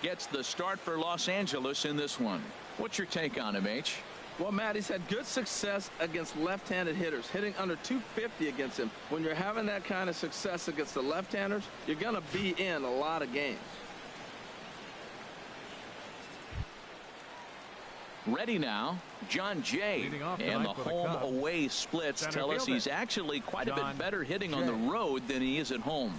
Gets the start for Los Angeles in this one. What's your take on him, H? Well, Matt, he's had good success against left-handed hitters, hitting under 250 against him. When you're having that kind of success against the left-handers, you're going to be in a lot of games. Ready now, Jon Jay. And the home-away splits tell us he's actually quite a bit better hitting on the road than he is at home.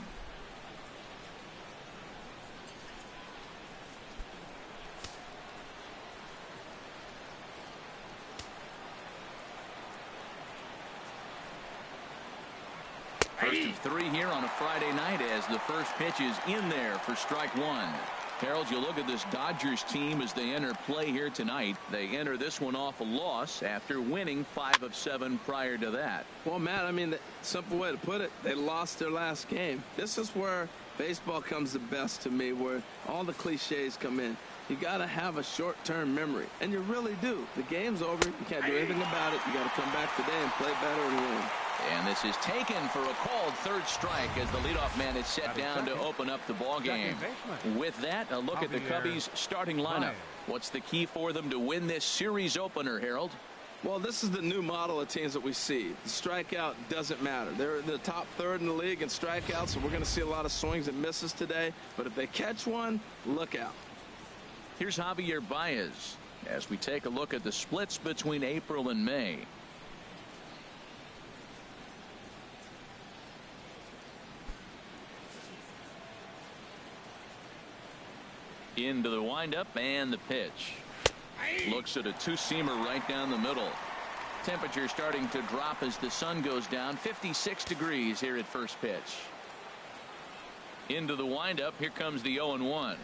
First of 3 here on a Friday night as the first pitch is in there for strike one. Harold, you look at this Dodgers team as they enter play here tonight. They enter this one off a loss after winning 5 of 7 prior to that. Well, Matt, I mean, the simple way to put it, they lost their last game. This is where baseball comes the best to me, where all the cliches come in. You got to have a short-term memory, and you really do. The game's over. You can't do anything about it. You got to come back today and play better and win. And this is taken for a called third strike as the leadoff man is set down to open up the ball game. With that, a look at the Cubbies starting lineup. What's the key for them to win this series opener, Harold? Well, this is the new model of teams that we see. The strikeout doesn't matter. They're the top third in the league in strikeouts, so we're going to see a lot of swings and misses today. But if they catch one, look out. Here's Javier Baez as we take a look at the splits between April and May. Into the windup and the pitch. Looks at a two-seamer right down the middle. Temperature starting to drop as the sun goes down. 56 degrees here at first pitch. Into the windup. Here comes the 0-1.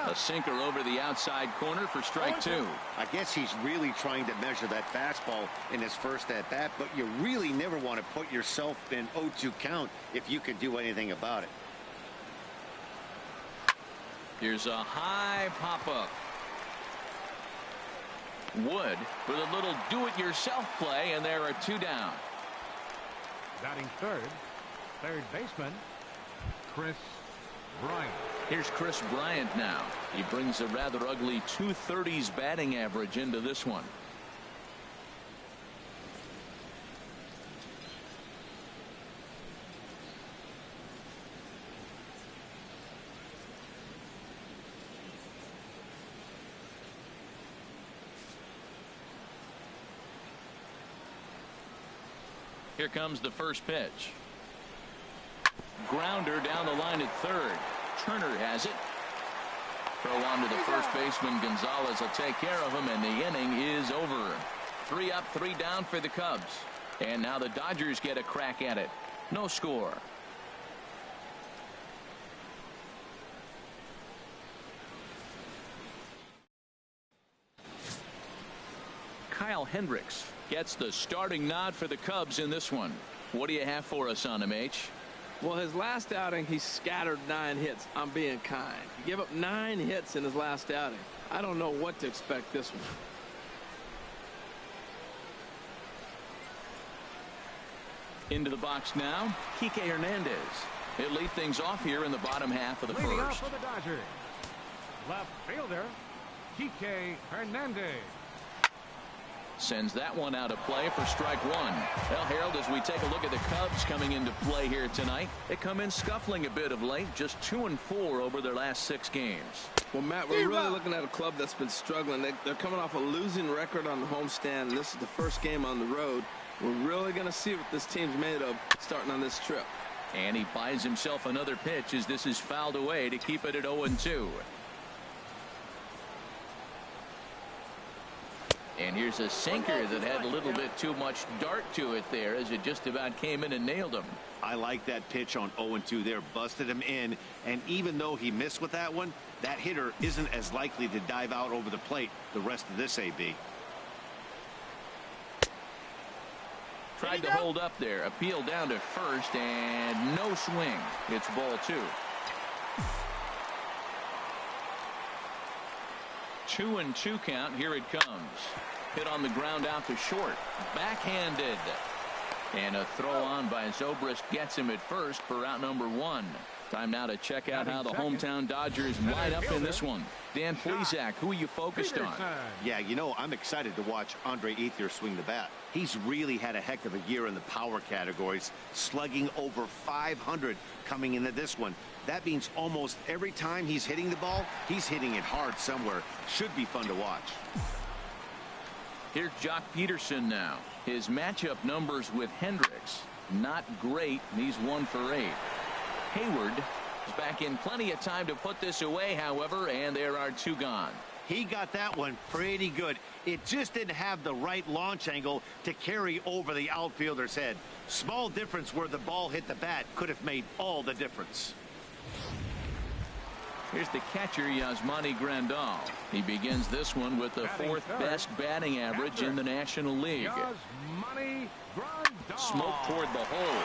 A sinker over the outside corner for strike two. I guess he's really trying to measure that fastball in his first at bat, but you really never want to put yourself in 0-2 count if you can do anything about it. Here's a high pop-up. Wood with a little do-it-yourself play, and there are 2 down. Batting third baseman, Kris Bryant. Here's Kris Bryant now. He brings a rather ugly 230s batting average into this one. Here comes the first pitch. Grounder down the line at third. Turner has it. Throw on to the first baseman. Gonzalez will take care of him, and the inning is over. 3 up, 3 down for the Cubs. And now the Dodgers get a crack at it. No score. Kyle Hendricks gets the starting nod for the Cubs in this one. What do you have for us on him, H? Well, his last outing, he scattered 9 hits. I'm being kind. He gave up 9 hits in his last outing. I don't know what to expect this one. Into the box now, Kike Hernandez. He'll lead things off here in the bottom half of the first. Leading off for the Dodgers, left fielder, Kike Hernandez. Sends that one out of play for strike one. Well, Harold, as we take a look at the Cubs coming into play here tonight, they come in scuffling a bit of late, just 2-4 over their last 6 games. Well, Matt, we're really looking at a club that's been struggling. They're coming off a losing record on the homestand, and this is the first game on the road. We're really going to see what this team's made of starting on this trip. And he buys himself another pitch as this is fouled away to keep it at 0-2. And here's a sinker that had a little bit too much dart to it there as it just about came in and nailed him. I like that pitch on 0-2 there. Busted him in, and even though he missed with that one, that hitter isn't as likely to dive out over the plate the rest of this AB. Tried to hold up there. Appeal down to first, and no swing. It's ball 2. 2-2 count. Here it comes. Hit on the ground out to short. Backhanded. And a throw on by Zobrist gets him at first for out number 1. Time now to check out how the hometown Dodgers line up in this one. Dan Plesac, who are you focused on? Yeah, you know, I'm excited to watch Andre Ethier swing the bat. He's really had a heck of a year in the power categories, slugging over 500 coming into this one. That means almost every time he's hitting the ball, he's hitting it hard somewhere. Should be fun to watch. Here's Jock Peterson now. His matchup numbers with Hendricks, not great, and he's 1 for 8. Hayward is back in plenty of time to put this away, however, and there are 2 gone. He got that one pretty good. It just didn't have the right launch angle to carry over the outfielder's head. Small difference where the ball hit the bat could have made all the difference. Here's the catcher, Yasmani Grandal. He begins this one with the 4th best batting average in the National League. Smoke toward the hole.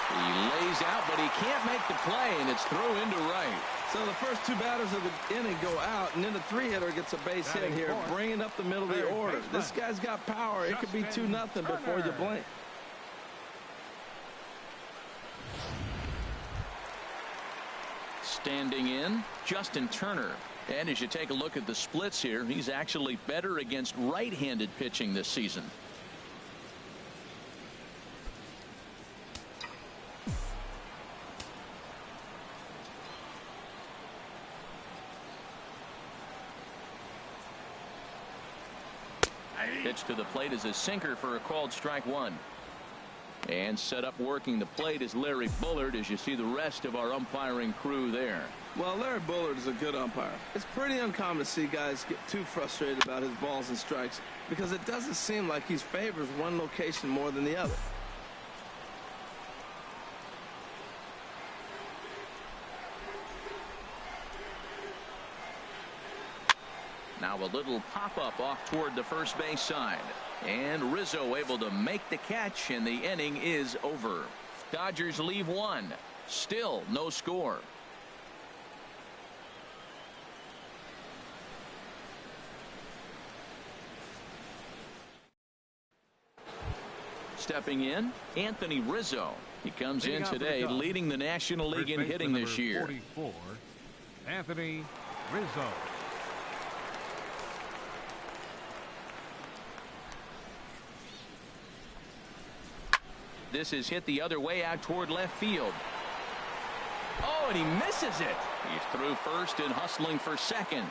He lays out, but he can't make the play, and it's thrown into right. So the first 2 batters of the inning go out, and then the 3-hitter gets a base hit here, bringing up the middle of the order. This guy's got power. It could be 2-0 before you blink. Standing in, Justin Turner. And as you take a look at the splits here, he's actually better against right-handed pitching this season. Pitch to the plate is a sinker for a called strike 1. And set up working the plate is Larry Bullard, as you see the rest of our umpiring crew there. Well, Larry Bullard is a good umpire. It's pretty uncommon to see guys get too frustrated about his balls and strikes because it doesn't seem like he favors one location more than the other. Now a little pop-up off toward the first base side. And Rizzo able to make the catch, and the inning is over. Dodgers leave 1. Still no score. Stepping in, Anthony Rizzo. He comes in today leading the National League in hitting this year. 44, Anthony Rizzo. This is hit the other way out toward left field. Oh, and he misses it. He's through first and hustling for second.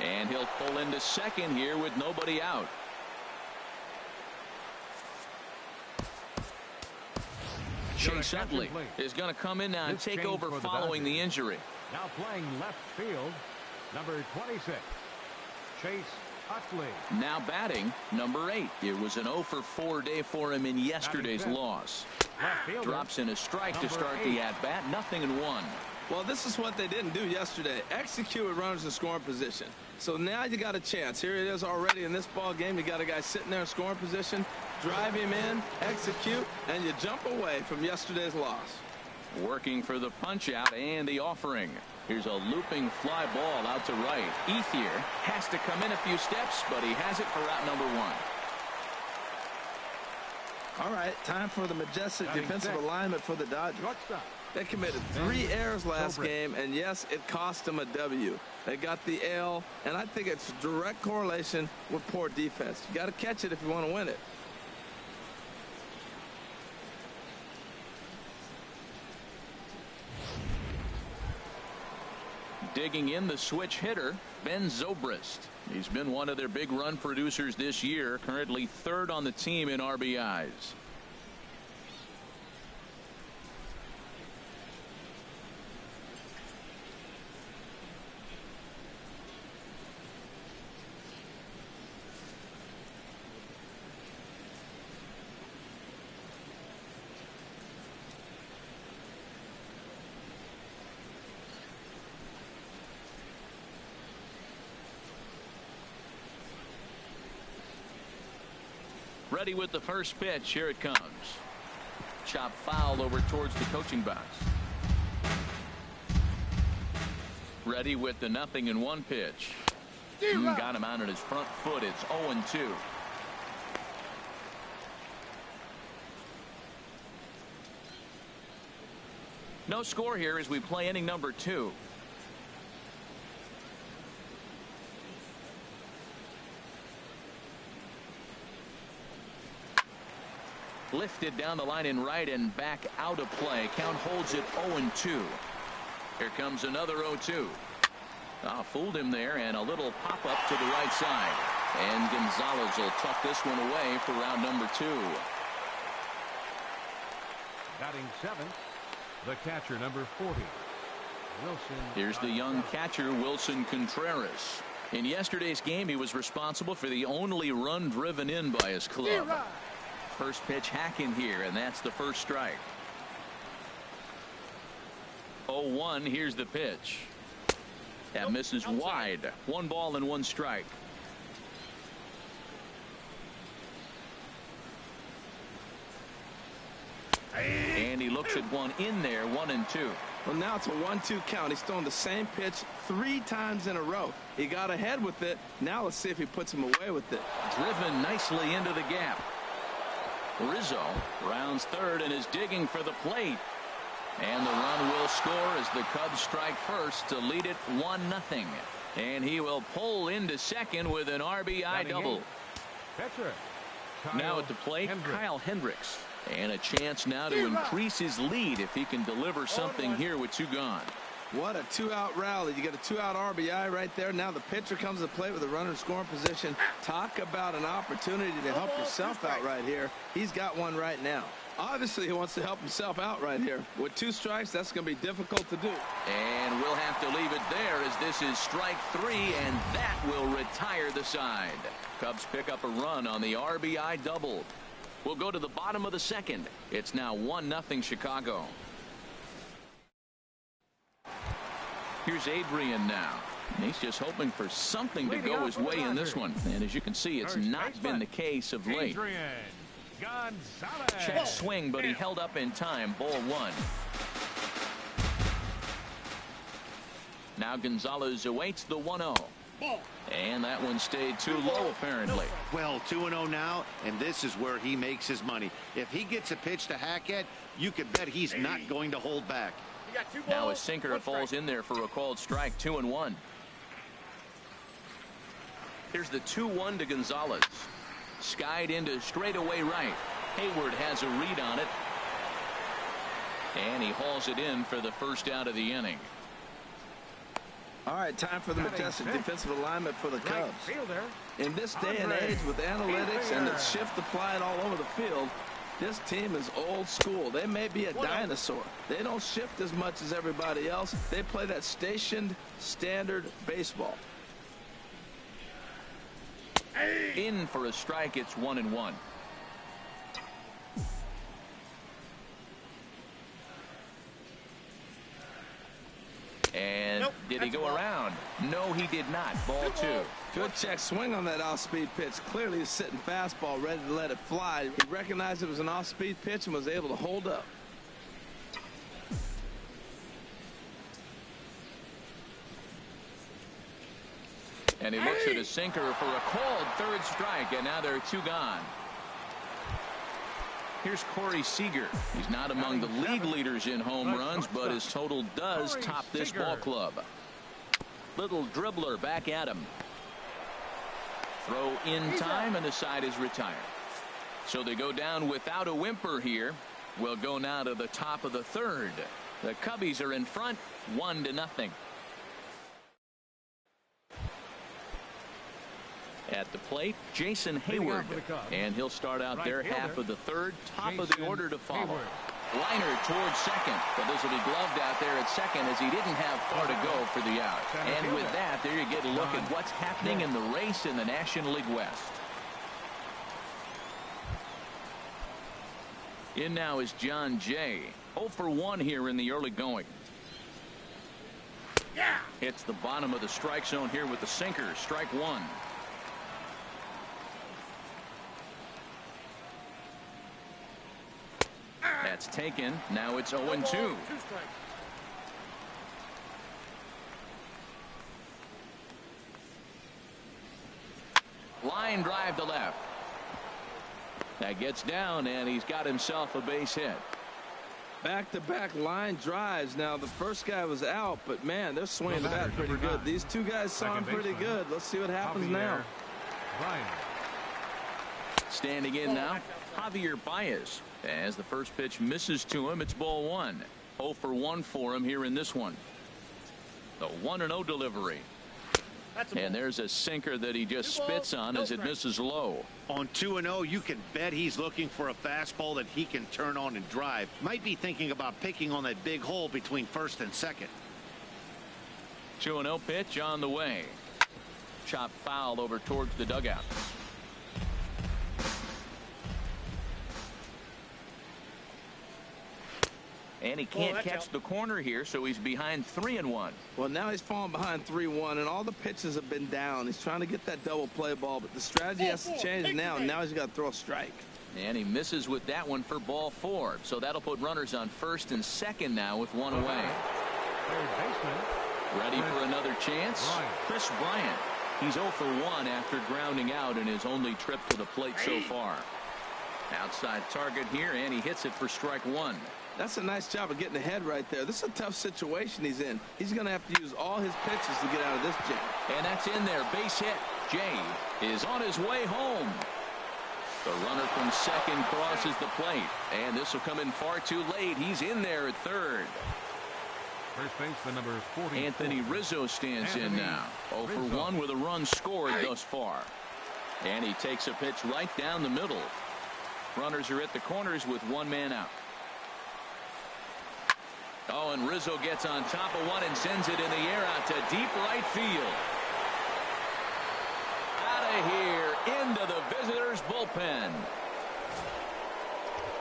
And he'll pull into second here with nobody out. Chase Utley is going to come in now and take over following the injury. Now playing left field, number 26, Chase Utley. Now batting, number 8. It was an 0 for 4 day for him in yesterday's loss. Drops in a strike to start the at-bat. 0-1. Well, this is what they didn't do yesterday. Execute with runners in scoring position. So now you got a chance. Here it is already in this ball game. You got a guy sitting there in scoring position. Drive him in, execute, and you jump away from yesterday's loss. Working for the punch out and the offering. Here's a looping fly ball out to right. Ethier has to come in a few steps, but he has it for out number 1. All right, time for the majestic defensive alignment for the Dodgers. They committed 3 errors last game, and yes, it cost them a W. They got the L, and I think it's direct correlation with poor defense. You got to catch it if you want to win it. Digging in the switch hitter, Ben Zobrist. He's been one of their big run producers this year, currently 3rd on the team in RBIs. Ready with the first pitch. Here it comes. Chop foul over towards the coaching box. Ready with the 0-1 pitch. Got him out on his front foot. It's 0-2. No score here as we play inning number 2. Lifted down the line in right and back out of play. Count holds it 0-2. Here comes another 0-2. Fooled him there, and a little pop up to the right side. And Gonzalez will tuck this one away for round number 2. Batting 7th, the catcher, number 40, Wilson. Here's the young catcher, Wilson Contreras. In yesterday's game, he was responsible for the only run driven in by his club. First pitch hacking here, and that's the first strike. 0-1. Here's the pitch. That misses wide. 1 ball and 1 strike. And he looks at one in there. 1-2. Well, now it's a 1-2 count. He's thrown the same pitch 3 times in a row. He got ahead with it. Now let's see if he puts him away with it. Driven nicely into the gap. Rizzo rounds third and is digging for the plate. And the run will score as the Cubs strike first to lead it 1-0. And he will pull into second with an RBI double. Pitcher, now at the plate, Kyle Hendricks. And a chance now to increase his lead if he can deliver something here with 2 gone. What a 2-out rally. You get a 2-out RBI right there. Now the pitcher comes to the plate with a runner in scoring position. Talk about an opportunity to help yourself out right here. He's got one right now. Obviously, he wants to help himself out right here. With 2 strikes, that's going to be difficult to do. And we'll have to leave it there as this is strike 3, and that will retire the side. Cubs pick up a run on the RBI double. We'll go to the bottom of the 2nd. It's now 1-0 Chicago. Here's Adrian now. And he's just hoping for something to go his way in this one. And as you can see, it's not been the case of late. Adrian Gonzalez. Check swing, but he held up in time. Ball 1. Now Gonzalez awaits the 1-0. And that one stayed too low, apparently. Well, 2-0 now, and this is where he makes his money. If he gets a pitch to hack at, you could bet he's not going to hold back. Now a sinker falls in there for a called strike. 2-1. Here's the 2-1 to Gonzalez. Skied into straightaway right. Hayward has a read on it. And he hauls it in for the first out of the inning. All right, time for the majestic defensive alignment for the Cubs. In this day and age with analytics and the shift applied all over the field, this team is old school. They may be a dinosaur. They don't shift as much as everybody else. They play that stationed standard baseball. In for a strike. It's 1-1. And did he go around? No, he did not. Ball 2. Good check swing on that off-speed pitch. Clearly a sitting fastball ready to let it fly. He recognized it was an off-speed pitch and was able to hold up. And he looks at a sinker for a called 3rd strike, and now there are 2 gone. Here's Corey Seager. He's not among the league leaders in home runs, but his total does top this ball club. Little dribbler back at him. Throw in time, and the side is retired. So they go down without a whimper here. We'll go now to the top of the 3rd. The Cubbies are in front, 1-0. At the plate, Jason Hayward, and he'll start out their half of the 3rd. Top of the order to follow. Liner towards second, but this will be gloved out there at second as he didn't have far to go for the out. And with that, there you get a look at what's happening in the race in the National League West. In now is John Jay. 0 for 1 here in the early going. Hits the bottom of the strike zone here with the sinker. Strike 1. That's taken. Now it's 0-2. Line drive to left. That gets down, and he's got himself a base hit. Back-to-back line drives. Now, the first guy was out, but, man, they're swinging the bat pretty good. These two guys saw him pretty good. Let's see what happens now. Standing in now, Javier Baez. As the first pitch misses to him, it's ball one. 0 for 1 for him here in this one. The 1-0 delivery. And there's a sinker that he just spits on as it misses low. On 2-0, you can bet he's looking for a fastball that he can turn on and drive. Might be thinking about picking on that big hole between first and second. 2-0 pitch on the way. Chop foul over towards the dugout. And he can't catch the corner here, so he's behind 3-1. Well, now he's falling behind 3-1, and all the pitches have been down. He's trying to get that double play ball, but the strategy has to change now. Now he's got to throw a strike. And he misses with that one for ball 4. So that'll put runners on first and second now with one away. Ready for another chance? Chris Bryant. He's 0 for 1 after grounding out in his only trip to the plate so far. Outside target here, and he hits it for strike 1. That's a nice job of getting ahead right there. This is a tough situation he's in. He's going to have to use all his pitches to get out of this jam. And that's in there. Base hit. Jay is on his way home. The runner from second crosses the plate. And this will come in far too late. He's in there at third. First baseman number 40. Anthony Rizzo stands in now. 0 for 1 with a run scored thus far. And he takes a pitch right down the middle. Runners are at the corners with one man out. Oh, and Rizzo gets on top of one and sends it in the air out to deep right field. Out of here into the visitors' bullpen.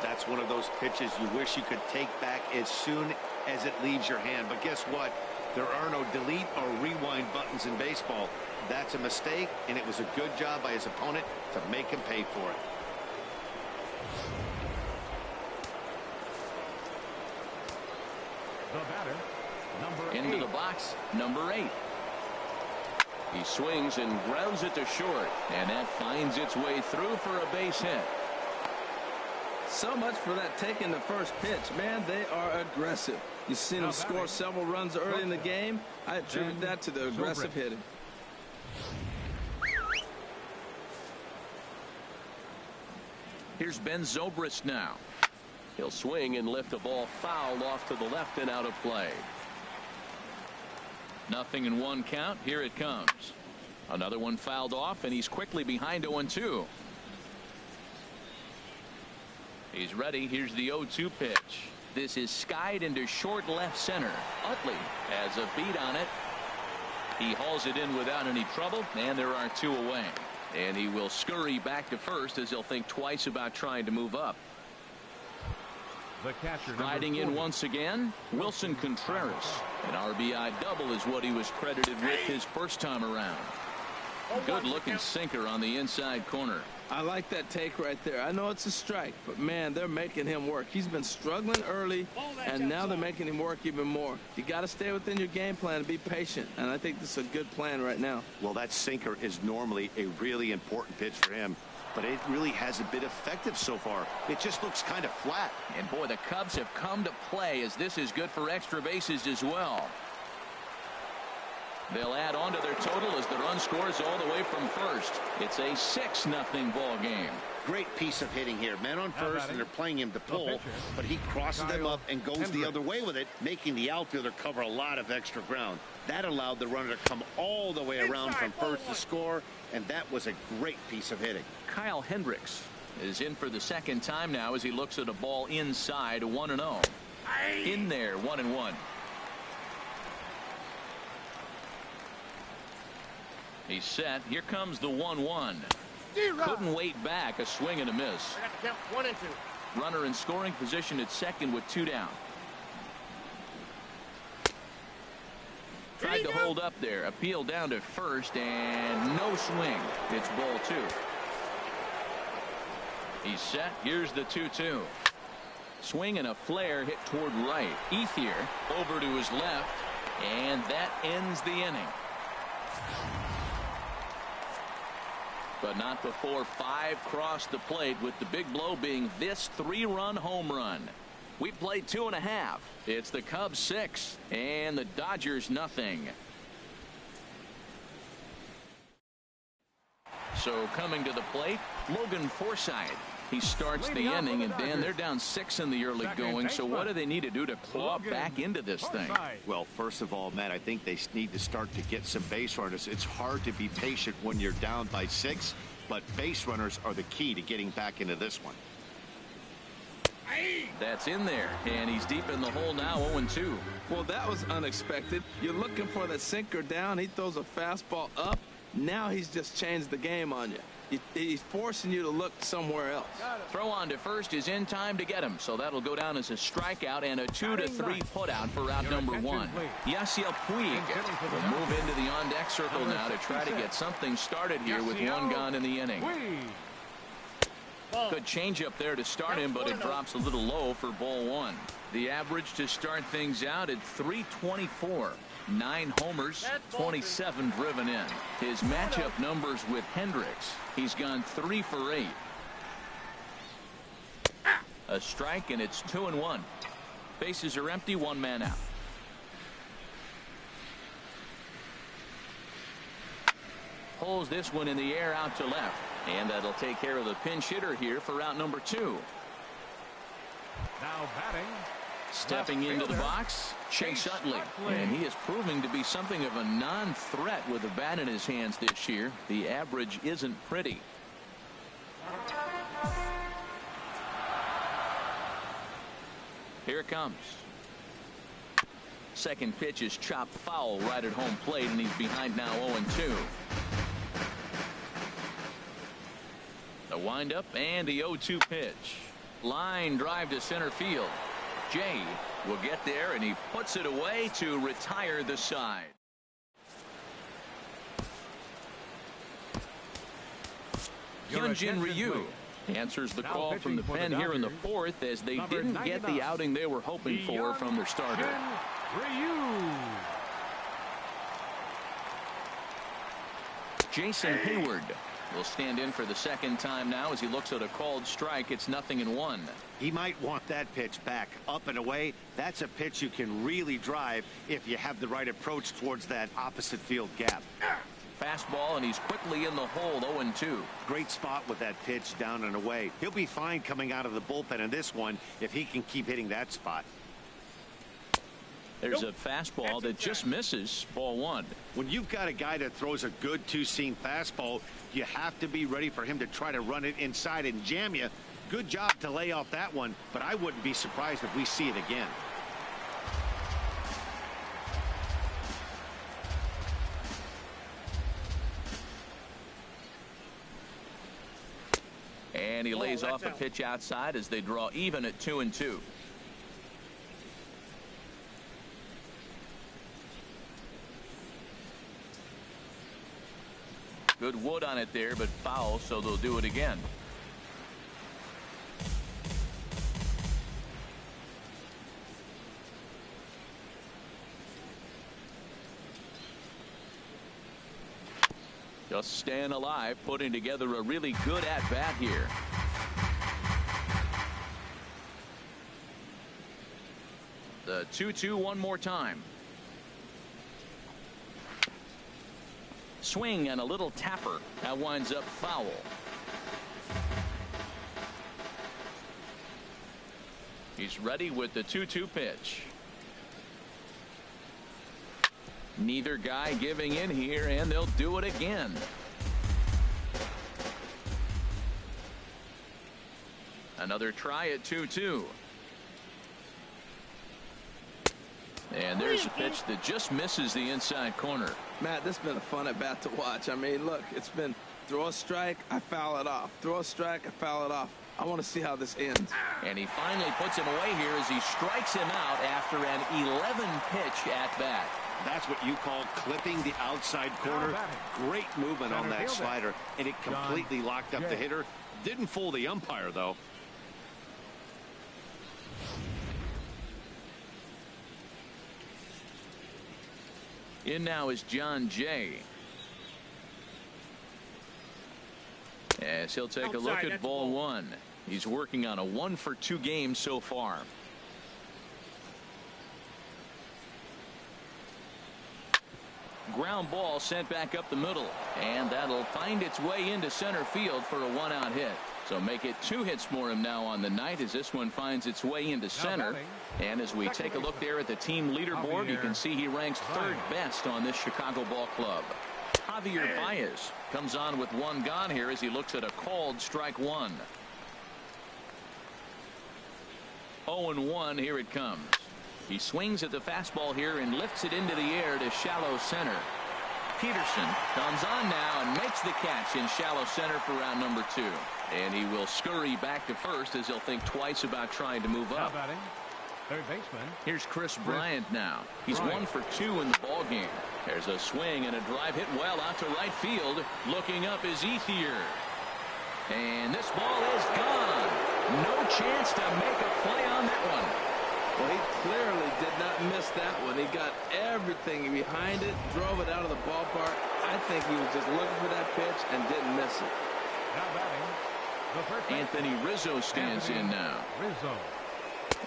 That's one of those pitches you wish you could take back as soon as it leaves your hand. But guess what? There are no delete or rewind buttons in baseball. That's a mistake, and it was a good job by his opponent to make him pay for it. The batter, number Into 8. the box, number 8. He swings and grounds it to short, and that finds its way through for a base hit. So much for that taking the first pitch. Man, they are aggressive. You've seen them score several runs early in the game. I attribute that to the aggressive hitting. Here's Ben Zobrist now. He'll swing and lift a ball foul off to the left and out of play. 0-1 count. Here it comes. Another one fouled off, and he's quickly behind 0-2. He's ready. Here's the 0-2 pitch. This is skied into short left center. Utley has a beat on it. He hauls it in without any trouble, and there are 2 away. And he will scurry back to first as he'll think twice about trying to move up. The catcher, riding in once again, Wilson Contreras. An RBI double is what he was credited with his first time around. Good looking sinker on the inside corner. I like that take right there. I know it's a strike, but man, they're making him work. He's been struggling early, and now they're making him work even more. You got to stay within your game plan and be patient, and I think this is a good plan right now. Well, that sinker is normally a really important pitch for him, but it really hasn't been effective so far. It just looks kind of flat. And boy, the Cubs have come to play, as this is good for extra bases as well. They'll add on to their total as the run scores all the way from first. It's a 6-0 ball game. Great piece of hitting here. Men on first, and they're playing him to pull, but he crosses them up and goes the other way with it, making the outfielder cover a lot of extra ground. That allowed the runner to come all the way around from first to score, and that was a great piece of hitting. Kyle Hendricks is in for the second time now as he looks at a ball inside 1-0. In there, 1-1. He's set. Here comes the 1-1. Couldn't wait back. A swing and a miss. 1 and 2. Runner in scoring position at second with 2 down. Tried to hold up there. Appeal down to first, and no swing. It's ball 2. He's set. Here's the 2-2. Swing and a flare hit toward right. Ethier over to his left, and that ends the inning. But not before 5 crossed the plate, with the big blow being this 3-run home run. We played 2.5. It's the Cubs 6 and the Dodgers nothing. So coming to the plate, Logan Forsythe. He starts the inning, and Dan, they're down 6 in the early going. So what do they need to do to claw back into this thing? Well, first of all, Matt, I think they need to start to get some base runners. It's hard to be patient when you're down by 6, but base runners are the key to getting back into this one. That's in there, and he's deep in the hole now, 0-2. Well, that was unexpected. You're looking for the sinker down. He throws a fastball up. Now he's just changed the game on you. He's forcing you to look somewhere else. Throw on to first is in time to get him, so that'll go down as a strikeout and a 2-3 putout for out number 1. Yasiel Puig will move into the on-deck circle now to try to get something started here with 1 gone in the inning. Good change up there to start him, but it drops a little low for ball 1. The average to start things out at .324. 9 homers, 27 driven in. His matchup numbers with Hendricks. He's gone 3 for 8. A strike, and it's 2-1. Bases are empty, 1 man out. Pulls this one in the air out to left. And that'll take care of the pinch hitter here for out number 2. Now batting. Stepping into the box, Chase Utley. And he is proving to be something of a non-threat with a bat in his hands this year. The average isn't pretty. Here it comes. Second pitch is chopped foul right at home plate, and he's behind now 0-2. The windup and the 0-2 pitch. Line drive to center field. Jay will get there, and he puts it away to retire the side. Hyunjin Ryu answers the call from the pen here in the 4th, as they didn't get the outing they were hoping for from their starter. Jason Hayward will stand in for the second time now as he looks at a called strike. It's 0-1. He might want that pitch back up and away. That's a pitch you can really drive if you have the right approach towards that opposite field gap. Fastball, and he's quickly in the hole, 0-2. Great spot with that pitch down and away. He'll be fine coming out of the bullpen in this one if he can keep hitting that spot. There's a fastball that just misses, ball 1. When you've got a guy that throws a good two-seam fastball, you have to be ready for him to try to run it inside and jam you. Good job to lay off that one, but I wouldn't be surprised if we see it again. And he lays off a pitch outside as they draw even at 2-2. Good wood on it there, but foul, so they'll do it again. Just staying alive, putting together a really good at-bat here. The 2-2 one more time. Swing and a little tapper. That winds up foul. He's ready with the 2-2 pitch. Neither guy giving in here, and they'll do it again. Another try at 2-2. And there's a pitch that just misses the inside corner. Matt, this has been a fun at bat to watch. I mean, look, it's been throw a strike, I foul it off. Throw a strike, I foul it off. I want to see how this ends. And he finally puts him away here as he strikes him out after an 11-pitch at bat. That's what you call clipping the outside corner. Great movement on that slider, and it completely locked up the hitter. Didn't fool the umpire, though. In now is John Jay. As he'll take a look at ball 1. He's working on a 1-for-2 game so far. Ground ball sent back up the middle, and that'll find its way into center field for a 1-out hit. So make it 2 hits for him now on the night as this one finds its way into center. And as we take a look there at the team leaderboard, you can see he ranks 3rd best on this Chicago ball club. Javier Baez comes on with 1 gone here as he looks at a called strike 1. 0-1, here it comes. He swings at the fastball here and lifts it into the air to shallow center. Peterson comes on now and makes the catch in shallow center for round number 2. And he will scurry back to first as he'll think twice about trying to move up. Third baseman. Here's Chris Bryant now. He's 1 for 2 in the ball game. There's a swing and a drive hit well out to right field. Looking up is Ethier. And this ball is gone. No chance to make a play on that one. Well, he clearly did not miss that one. He got everything behind it, drove it out of the ballpark. I think he was just looking for that pitch and didn't miss it. Now batting, the first Anthony Rizzo stands in now. Rizzo.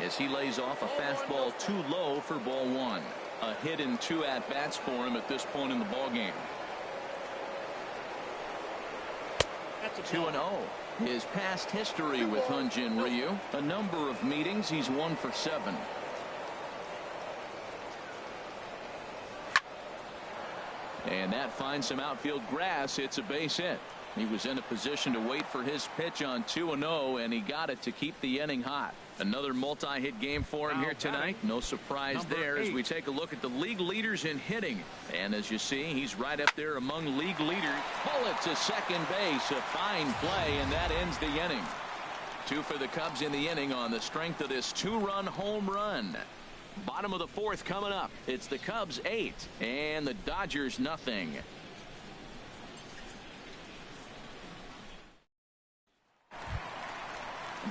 As he lays off a fastball too low for ball 1. A hit in 2 at-bats for him at this point in the ball game. 2-0. His past history with Hyun-Jin Ryu, a number of meetings, he's 1 for 7. And that finds some outfield grass. It's a base hit. He was in a position to wait for his pitch on 2-0, and he got it to keep the inning hot. Another multi-hit game for him here tonight. No surprise there as we take a look at the league leaders in hitting. And as you see, he's right up there among league leaders. Bullet to second base. A fine play, and that ends the inning. 2 for the Cubs in the inning on the strength of this 2-run home run. Bottom of the 4th coming up. It's the Cubs 8 and the Dodgers nothing.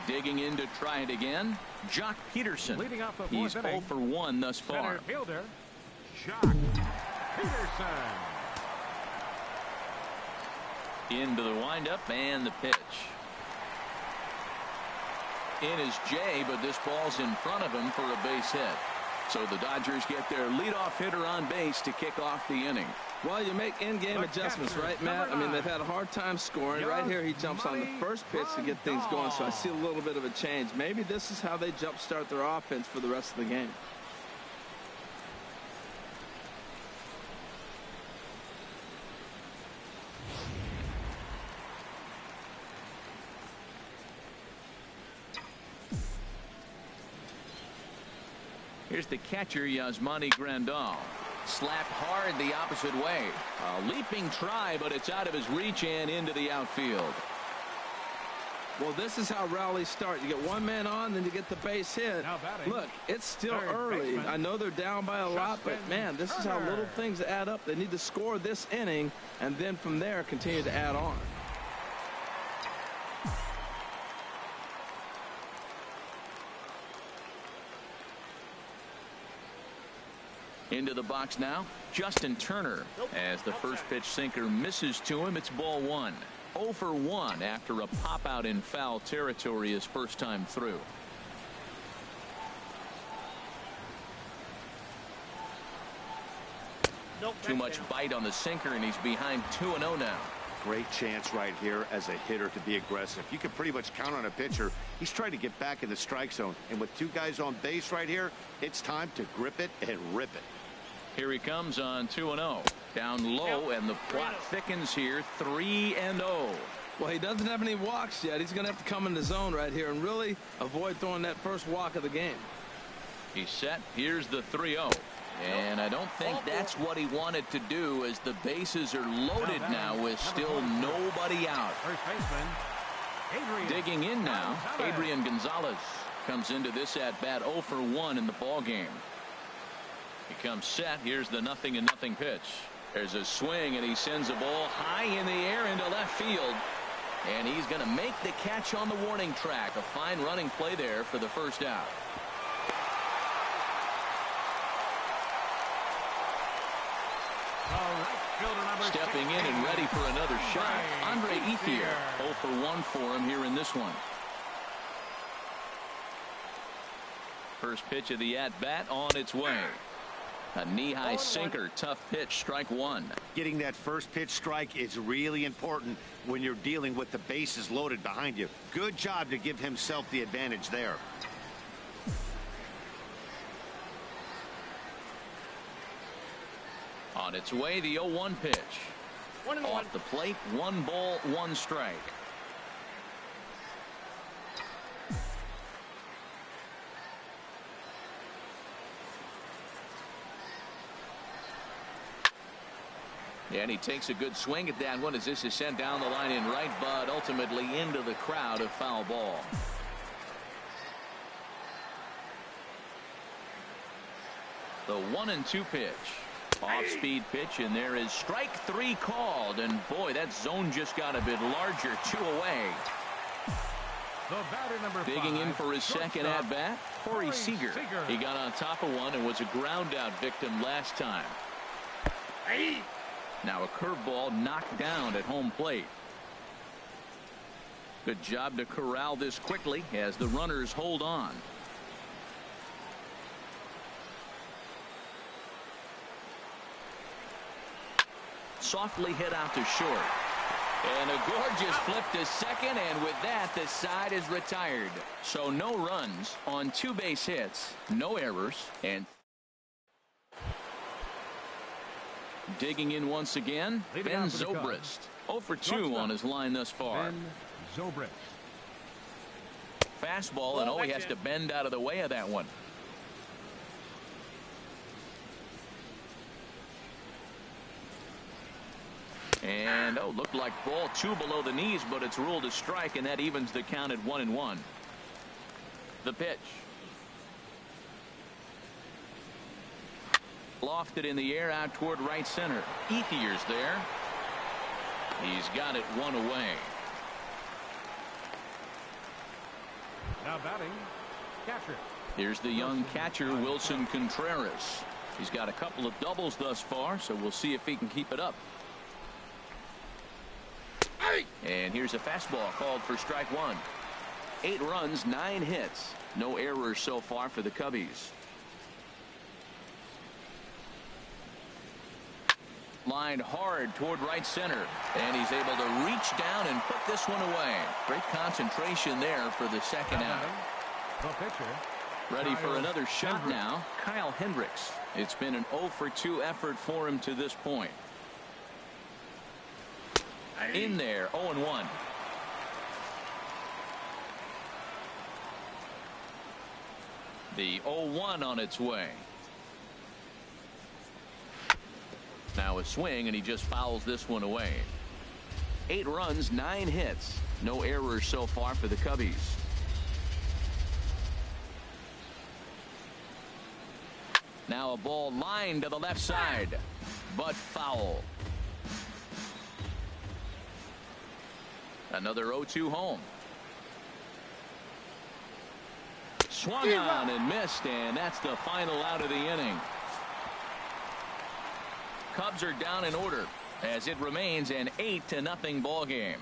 Digging in to try it again, Jock Peterson. Leading off the 4th He's 0 for 1 thus far. Center fielder, Jock Peterson. Into the windup and the pitch. In is Jay, but this ball's in front of him for a base hit. So the Dodgers get their leadoff hitter on base to kick off the inning. Well, you make in-game adjustments, right, Matt? I mean, they've had a hard time scoring. Right here, he jumps on the first pitch to get things going, so I see a little bit of a change. Maybe this is how they jumpstart their offense for the rest of the game. Here's the catcher, Yasmani Grandal. Slapped hard the opposite way. A leaping try, but it's out of his reach and into the outfield. Well, this is how rallies start. You get one man on, then you get the base hit. Look, it's still early. I know they're down by a lot, but, man, this is how little things add up. They need to score this inning, and then from there continue to add on. Into the box now, Justin Turner. As the first pitch sinker misses to him, it's ball 1. 0 for 1 after a pop out in foul territory his first time through. Too much bite on the sinker, and he's behind 2-0 now. Great chance right here as a hitter to be aggressive. You can pretty much count on a pitcher. He's trying to get back in the strike zone, and with 2 guys on base right here, it's time to grip it and rip it. Here he comes on 2-0. Down low, and the plot thickens here. 3-0. Well, he doesn't have any walks yet. He's going to have to come in the zone right here and really avoid throwing that first walk of the game. He's set. Here's the 3-0. And I don't think that's what he wanted to do, as the bases are loaded now with still nobody out. First baseman, Adrian. Digging in now, Adrian Gonzalez comes into this at bat 0 for 1 in the ball game. He comes set. Here's the 0-0 pitch. There's a swing, and he sends a ball high in the air into left field. And he's going to make the catch on the warning track. A fine running play there for the first out. Stepping in and ready for another shot, Andre Ethier. 0 for 1 for him here in this one. First pitch of the at-bat on its way. A knee-high sinker, tough pitch, strike one. Getting that first pitch strike is really important when you're dealing with the bases loaded behind you. Good job to give himself the advantage there. On its way, the 0-1 pitch. Off the plate, 1 ball, 1 strike. And he takes a good swing at that one as this is sent down the line in right, but ultimately into the crowd, a foul ball. The 1-2 pitch. Off-speed pitch, and there is strike 3 called, and boy, that zone just got a bit larger. 2 away. The batter, number 5, digging in for his second at-bat, Corey Seager. He got on top of one and was a ground-out victim last time. Now a curveball knocked down at home plate. Good job to corral this quickly as the runners hold on. Softly hit out to short. And a gorgeous flip to second, and with that, the side is retired. So no runs on 2 base hits, no errors, and digging in once again, Ben Zobrist. 0 for 2 on his line thus far. Ben Zobrist. Fastball, and he has to bend out of the way of that one. And looked like ball 2 below the knees, but it's ruled a strike, and that evens the count at 1-1. The pitch. Lofted in the air out toward right center. Ethier's there. He's got it 1 away. Now batting, catcher. Here's the young catcher, Wilson Contreras. He's got a couple of doubles thus far, so we'll see if he can keep it up. And here's a fastball called for strike 1. 8 runs, 9 hits. No errors so far for the Cubbies. Lined hard toward right center, and he's able to reach down and put this one away. Great concentration there for the second out. The pitcher. Ready for another shot now, Kyle Hendricks. It's been an 0 for 2 effort for him to this point. In there, 0-1. The 0-1 on its way. Now a swing, and he just fouls this one away. 8 runs, 9 hits. No errors so far for the Cubbies. Now a ball lined to the left side, but foul. Another 0-2 home. Swung on and missed, and that's the final out of the inning. Cubs are down in order as it remains an 8-0 ball game.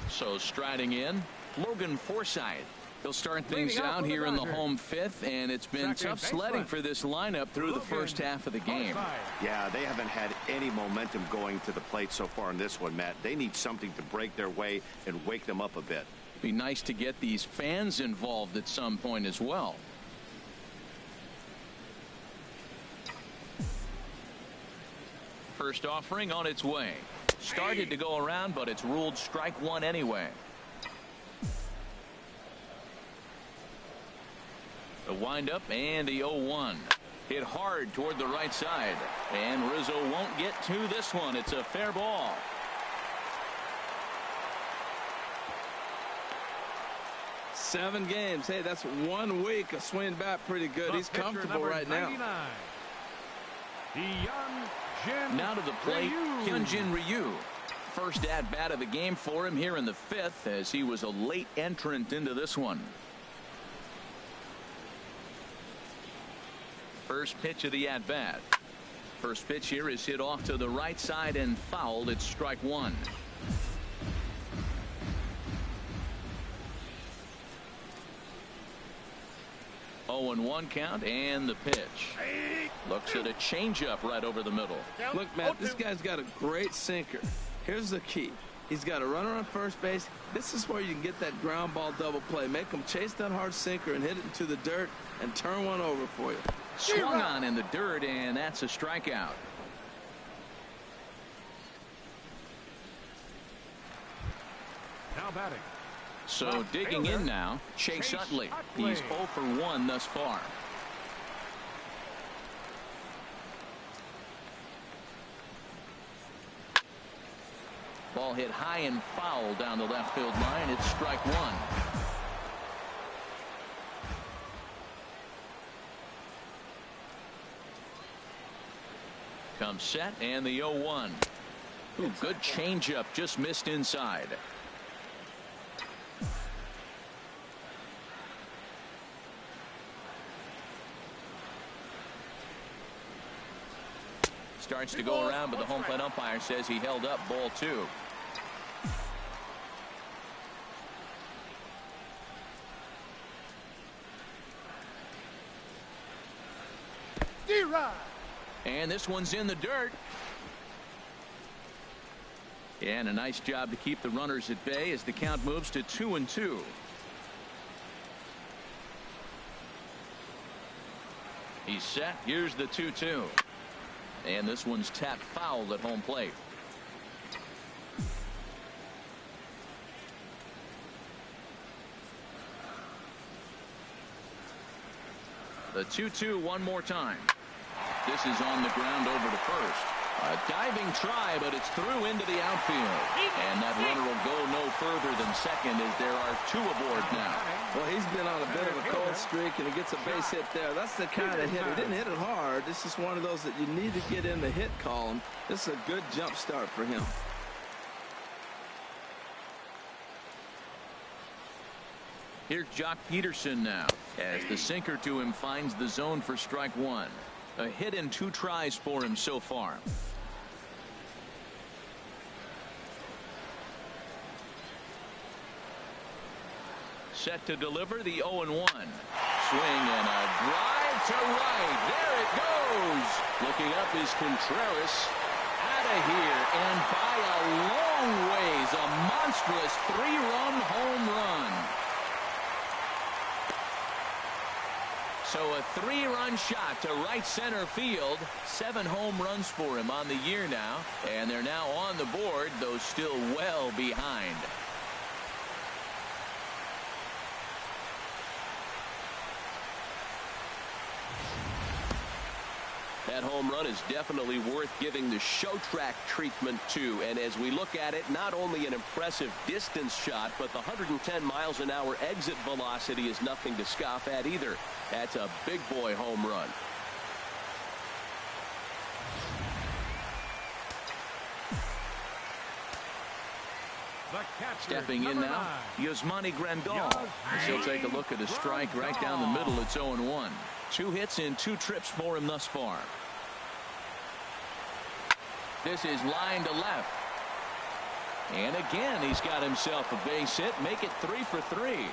So striding in, Logan Forsythe. He'll start things out here in the home 5th, and it's been tough sledding for this lineup through the first half of the game. Yeah, they haven't had any momentum going to the plate so far in this one, Matt. They need something to break their way and wake them up a bit. Be nice to get these fans involved at some point as well. First offering on its way. Started to go around, but it's ruled strike 1 anyway. The windup and the 0-1. Hit hard toward the right side. And Rizzo won't get to this one. It's a fair ball. Seven games. Hey, that's 1 week of swinging bat pretty good. He's comfortable right now. Now to the plate, Hyunjin Ryu. First at bat of the game for him here in the 5th, as he was a late entrant into this one. First pitch of the at bat. First pitch here is hit off to the right side and fouled. It's strike one. Oh, and 1 count, and the pitch. Looks at a changeup right over the middle. Look, Matt, this guy's got a great sinker. Here's the key. He's got a runner on first base. This is where you can get that ground ball double play. Make him chase that hard sinker and hit it into the dirt and turn one over for you. Swung on in the dirt, and that's a strikeout. Now batting. So digging in now, Chase Utley. He's 0 for 1 thus far. Ball hit high and foul down the left field line. It's strike one. Comes set, and the 0-1. Ooh, good changeup, just missed inside. Starts to go around, but the home plate umpire says he held up ball 2. And this one's in the dirt. And a nice job to keep the runners at bay as the count moves to 2-2. He's set. Here's the 2-2. And this one's tapped foul at home plate. The 2-2 one more time. This is on the ground over to first. A diving try, but it's through into the outfield. And that runner will go no further than second as there are 2 aboard now. Well, he's been on a bit of a cold streak, and he gets a base hit there. That's the kind of hit. He didn't hit it hard. This is one of those that you need to get in the hit column. This is a good jump start for him. Here's Jock Peterson now as the sinker to him finds the zone for strike one. A hit in 2 tries for him so far. Set to deliver the 0-1. Swing and a drive to right. There it goes. Looking up is Contreras. Out of here and by a long ways. A monstrous 3-run home run. So a 3-run shot to right center field. 7 home runs for him on the year now. And they're now on the board, though still well behind. That home run is definitely worth giving the show track treatment to. And as we look at it, not only an impressive distance shot, but the 110 miles an hour exit velocity is nothing to scoff at either. That's a big boy home run. Stepping in now, Yasmani Grandal. He'll take a look at a strike right down the middle. It's 0-1. 2 hits in 2 trips for him thus far. This is line to left. And again, he's got himself a base hit. Make it 3 for 3.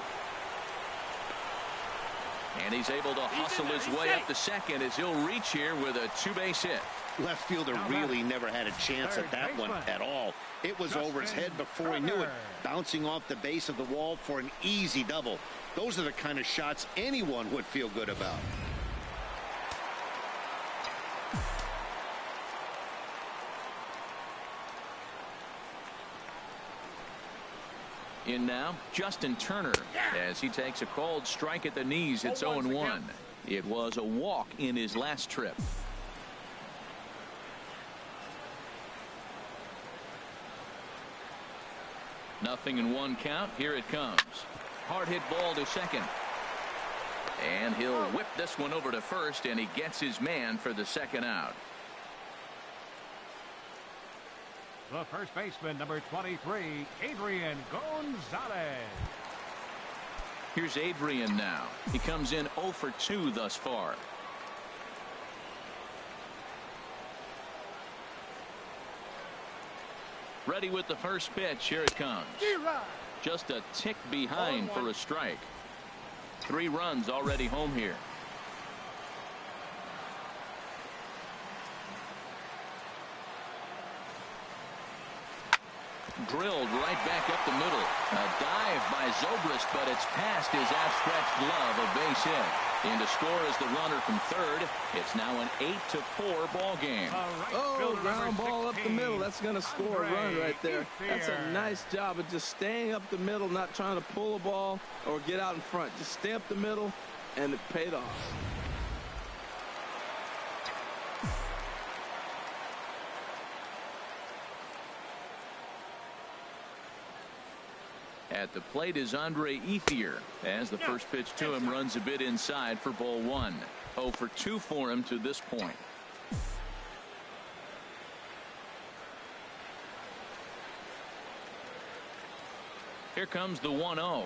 And he's able to hustle his way up to second as he'll reach here with a 2-base hit. Left fielder really never had a chance at that one at all. It was over his head before he knew it, bouncing off the base of the wall for an easy double. Those are the kind of shots anyone would feel good about. In now, Justin Turner as he takes a called strike at the knees. It's 0-1. It was a walk in his last trip. Nothing in 1 count. Here it comes. Hard hit ball to second. And he'll whip this one over to first, and he gets his man for the second out. The first baseman, number 23, Adrian Gonzalez. Here's Adrian now. He comes in 0 for 2 thus far. Ready with the first pitch. Here it comes. Just a tick behind for a strike. 3 runs already home here. Drilled right back up the middle. A dive by Zobrist, but it's past his outstretched glove. A base hit. In to score is the runner from third. It's now an 8-4 ball game. Oh, ground ball up the middle. That's going to score a run right there. That's a nice job of just staying up the middle, not trying to pull a ball or get out in front. Just stay up the middle, and it paid off. At the plate is Andre Ethier, as the first pitch to him runs a bit inside for ball 1. 0 for 2 for him to this point. Here comes the 1-0.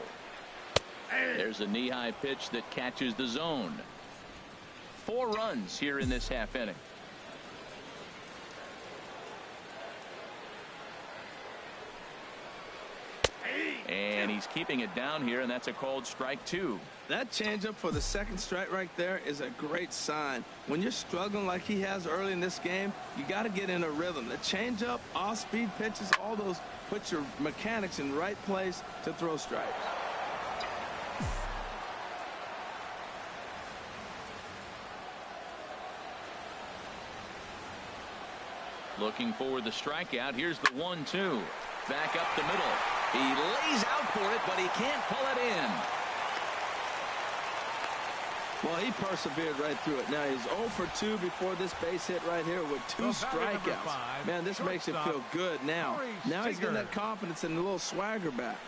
There's a knee-high pitch that catches the zone. 4 runs here in this half inning. And he's keeping it down here, and that's a called strike 2. That changeup for the second strike right there is a great sign. When you're struggling like he has early in this game, you got to get in a rhythm. The changeup, off-speed pitches, all those put your mechanics in the right place to throw strikes. Looking for the strikeout. Here's the 1-2. Back up the middle. He lays out for it, but he can't pull it in. Well, he persevered right through it. Now he's 0 for 2 before this base hit right here with 2 strikeouts. Man, this makes him feel good now. Now he's getting that confidence and a little swagger back.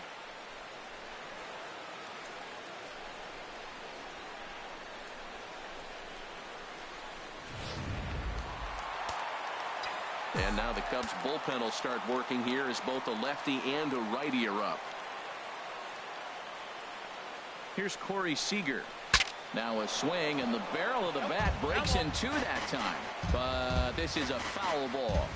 And now the Cubs bullpen will start working here as both a lefty and a righty are up. Here's Corey Seager. Now a swing, and the barrel of the bat breaks in 2 that time. But this is a foul ball.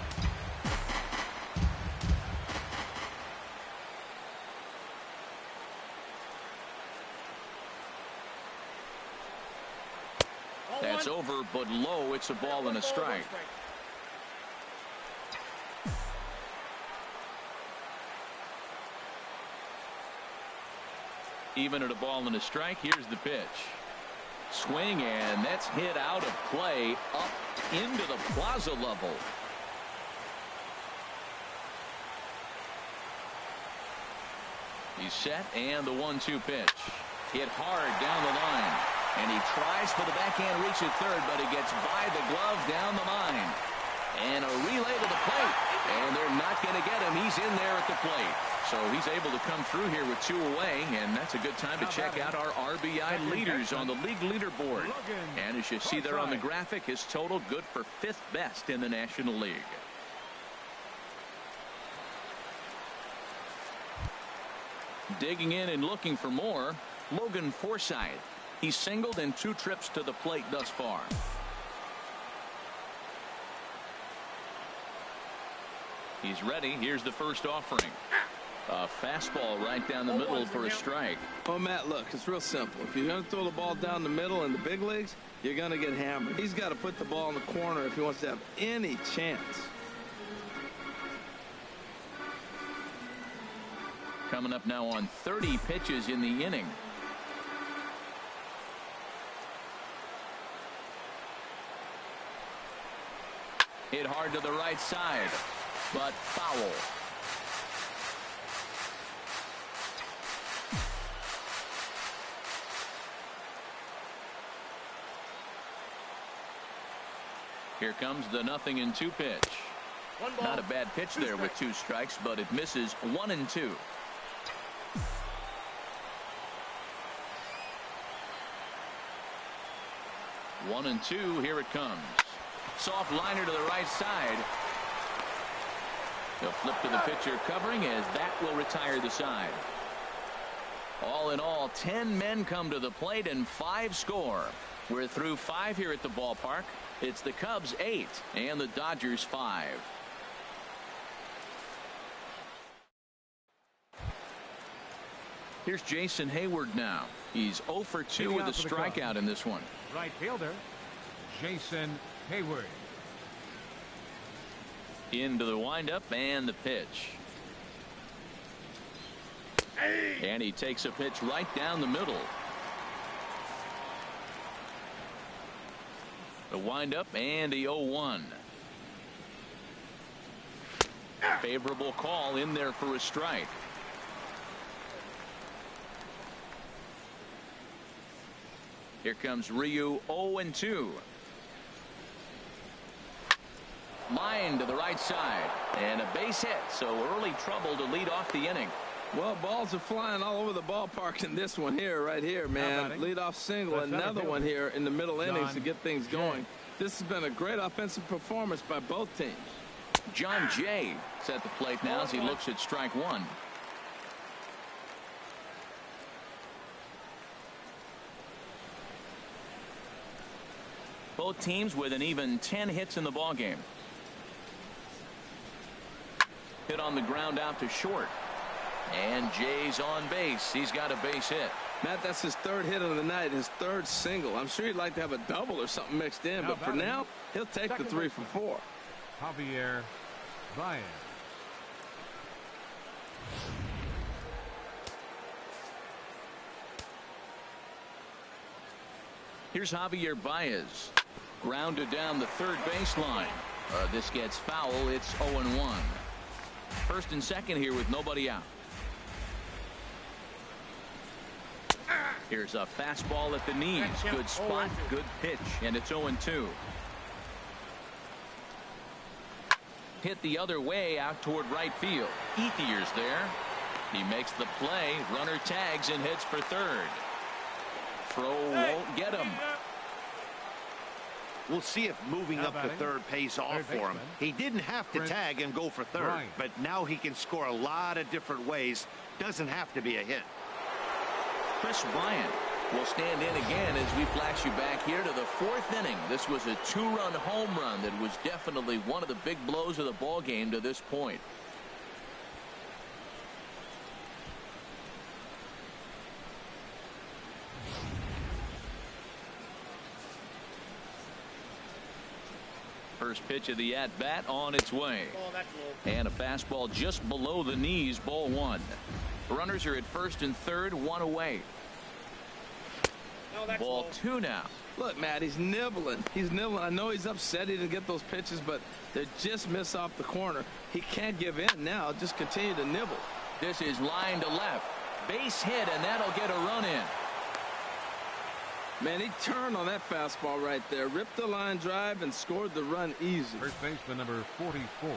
That's over, but low. It's a ball and a strike. Even at a ball and a strike, here's the pitch. Swing, and that's hit out of play up into the plaza level. He's set, and the 1-2 pitch. Hit hard down the line. And he tries for the backhand reach at third, but he gets by the glove down the line. And a relay to the plate. And they're not going to get him. He's in there at the plate. So he's able to come through here with 2 away, and that's a good time to check out our RBI leaders on the league leaderboard. And as you see there on the graphic, his total good for 5th best in the National League. Digging in and looking for more, Logan Forsythe. He's singled in 2 trips to the plate thus far. He's ready. Here's the first offering. A fastball right down the middle for a strike. Oh, Matt, look, it's real simple. If you're going to throw the ball down the middle in the big leagues, you're going to get hammered. He's got to put the ball in the corner if he wants to have any chance. Coming up now on 30 pitches in the inning. Hit hard to the right side, but foul. Here comes the 0-2 pitch. Not a bad pitch there with 2 strikes, but it misses 1-2. One and two. Here it comes. Soft liner to the right side. He'll flip to the pitcher covering as that will retire the side. All in all, 10 men come to the plate and 5 score. We're through 5 here at the ballpark. It's the Cubs 8 and the Dodgers 5. Here's Jason Hayward now. He's 0 for 2 with a strikeout in this one. Right fielder, Jason Hayward. Into the windup and the pitch. And he takes a pitch right down the middle. The windup and the 0-1. Favorable call in there for a strike. Here comes Ryu, 0-2. Line to the right side and a base hit, so early trouble to lead off the inning. Well, balls are flying all over the ballpark in this one here, right here, man. Leadoff single, another one here in the middle innings to get things going. This has been a great offensive performance by both teams. John Jay is at the plate now as he looks at strike one. Both teams with an even 10 hits in the ballgame. Hit on the ground out to short. And Jay's on base. He's got a base hit. Matt, that's his third hit of the night, his third single. I'm sure he'd like to have a double or something mixed in, but for now, he'll take the 3 for 4. Javier Baez. Here's Javier Baez. Grounded down the third baseline. This gets foul. It's 0-1. First and second here with nobody out. Here's a fastball at the knees. Good spot, good pitch, and it's 0-2. Hit the other way out toward right field. Ethier's there. He makes the play. Runner tags and hits for third. Throw won't get him. We'll see if moving up to third pays off for him. He didn't have to tag and go for third, but now he can score a lot of different ways. Doesn't have to be a hit. Chris Bryant will stand in again as we flash you back here to the fourth inning. This was a 2-run home run that was definitely one of the big blows of the ball game to this point. First pitch of the at-bat on its way. And a fastball just below the knees, ball one. Runners are at first and third, one away. Ball two now. Look, Matt, he's nibbling. He's nibbling. I know he's upset he didn't get those pitches, but they just miss off the corner. He can't give in now. Just continue to nibble. This is line to left. Base hit, and that'll get a run in. Man, he turned on that fastball right there, ripped the line drive, and scored the run easy. First baseman number 44,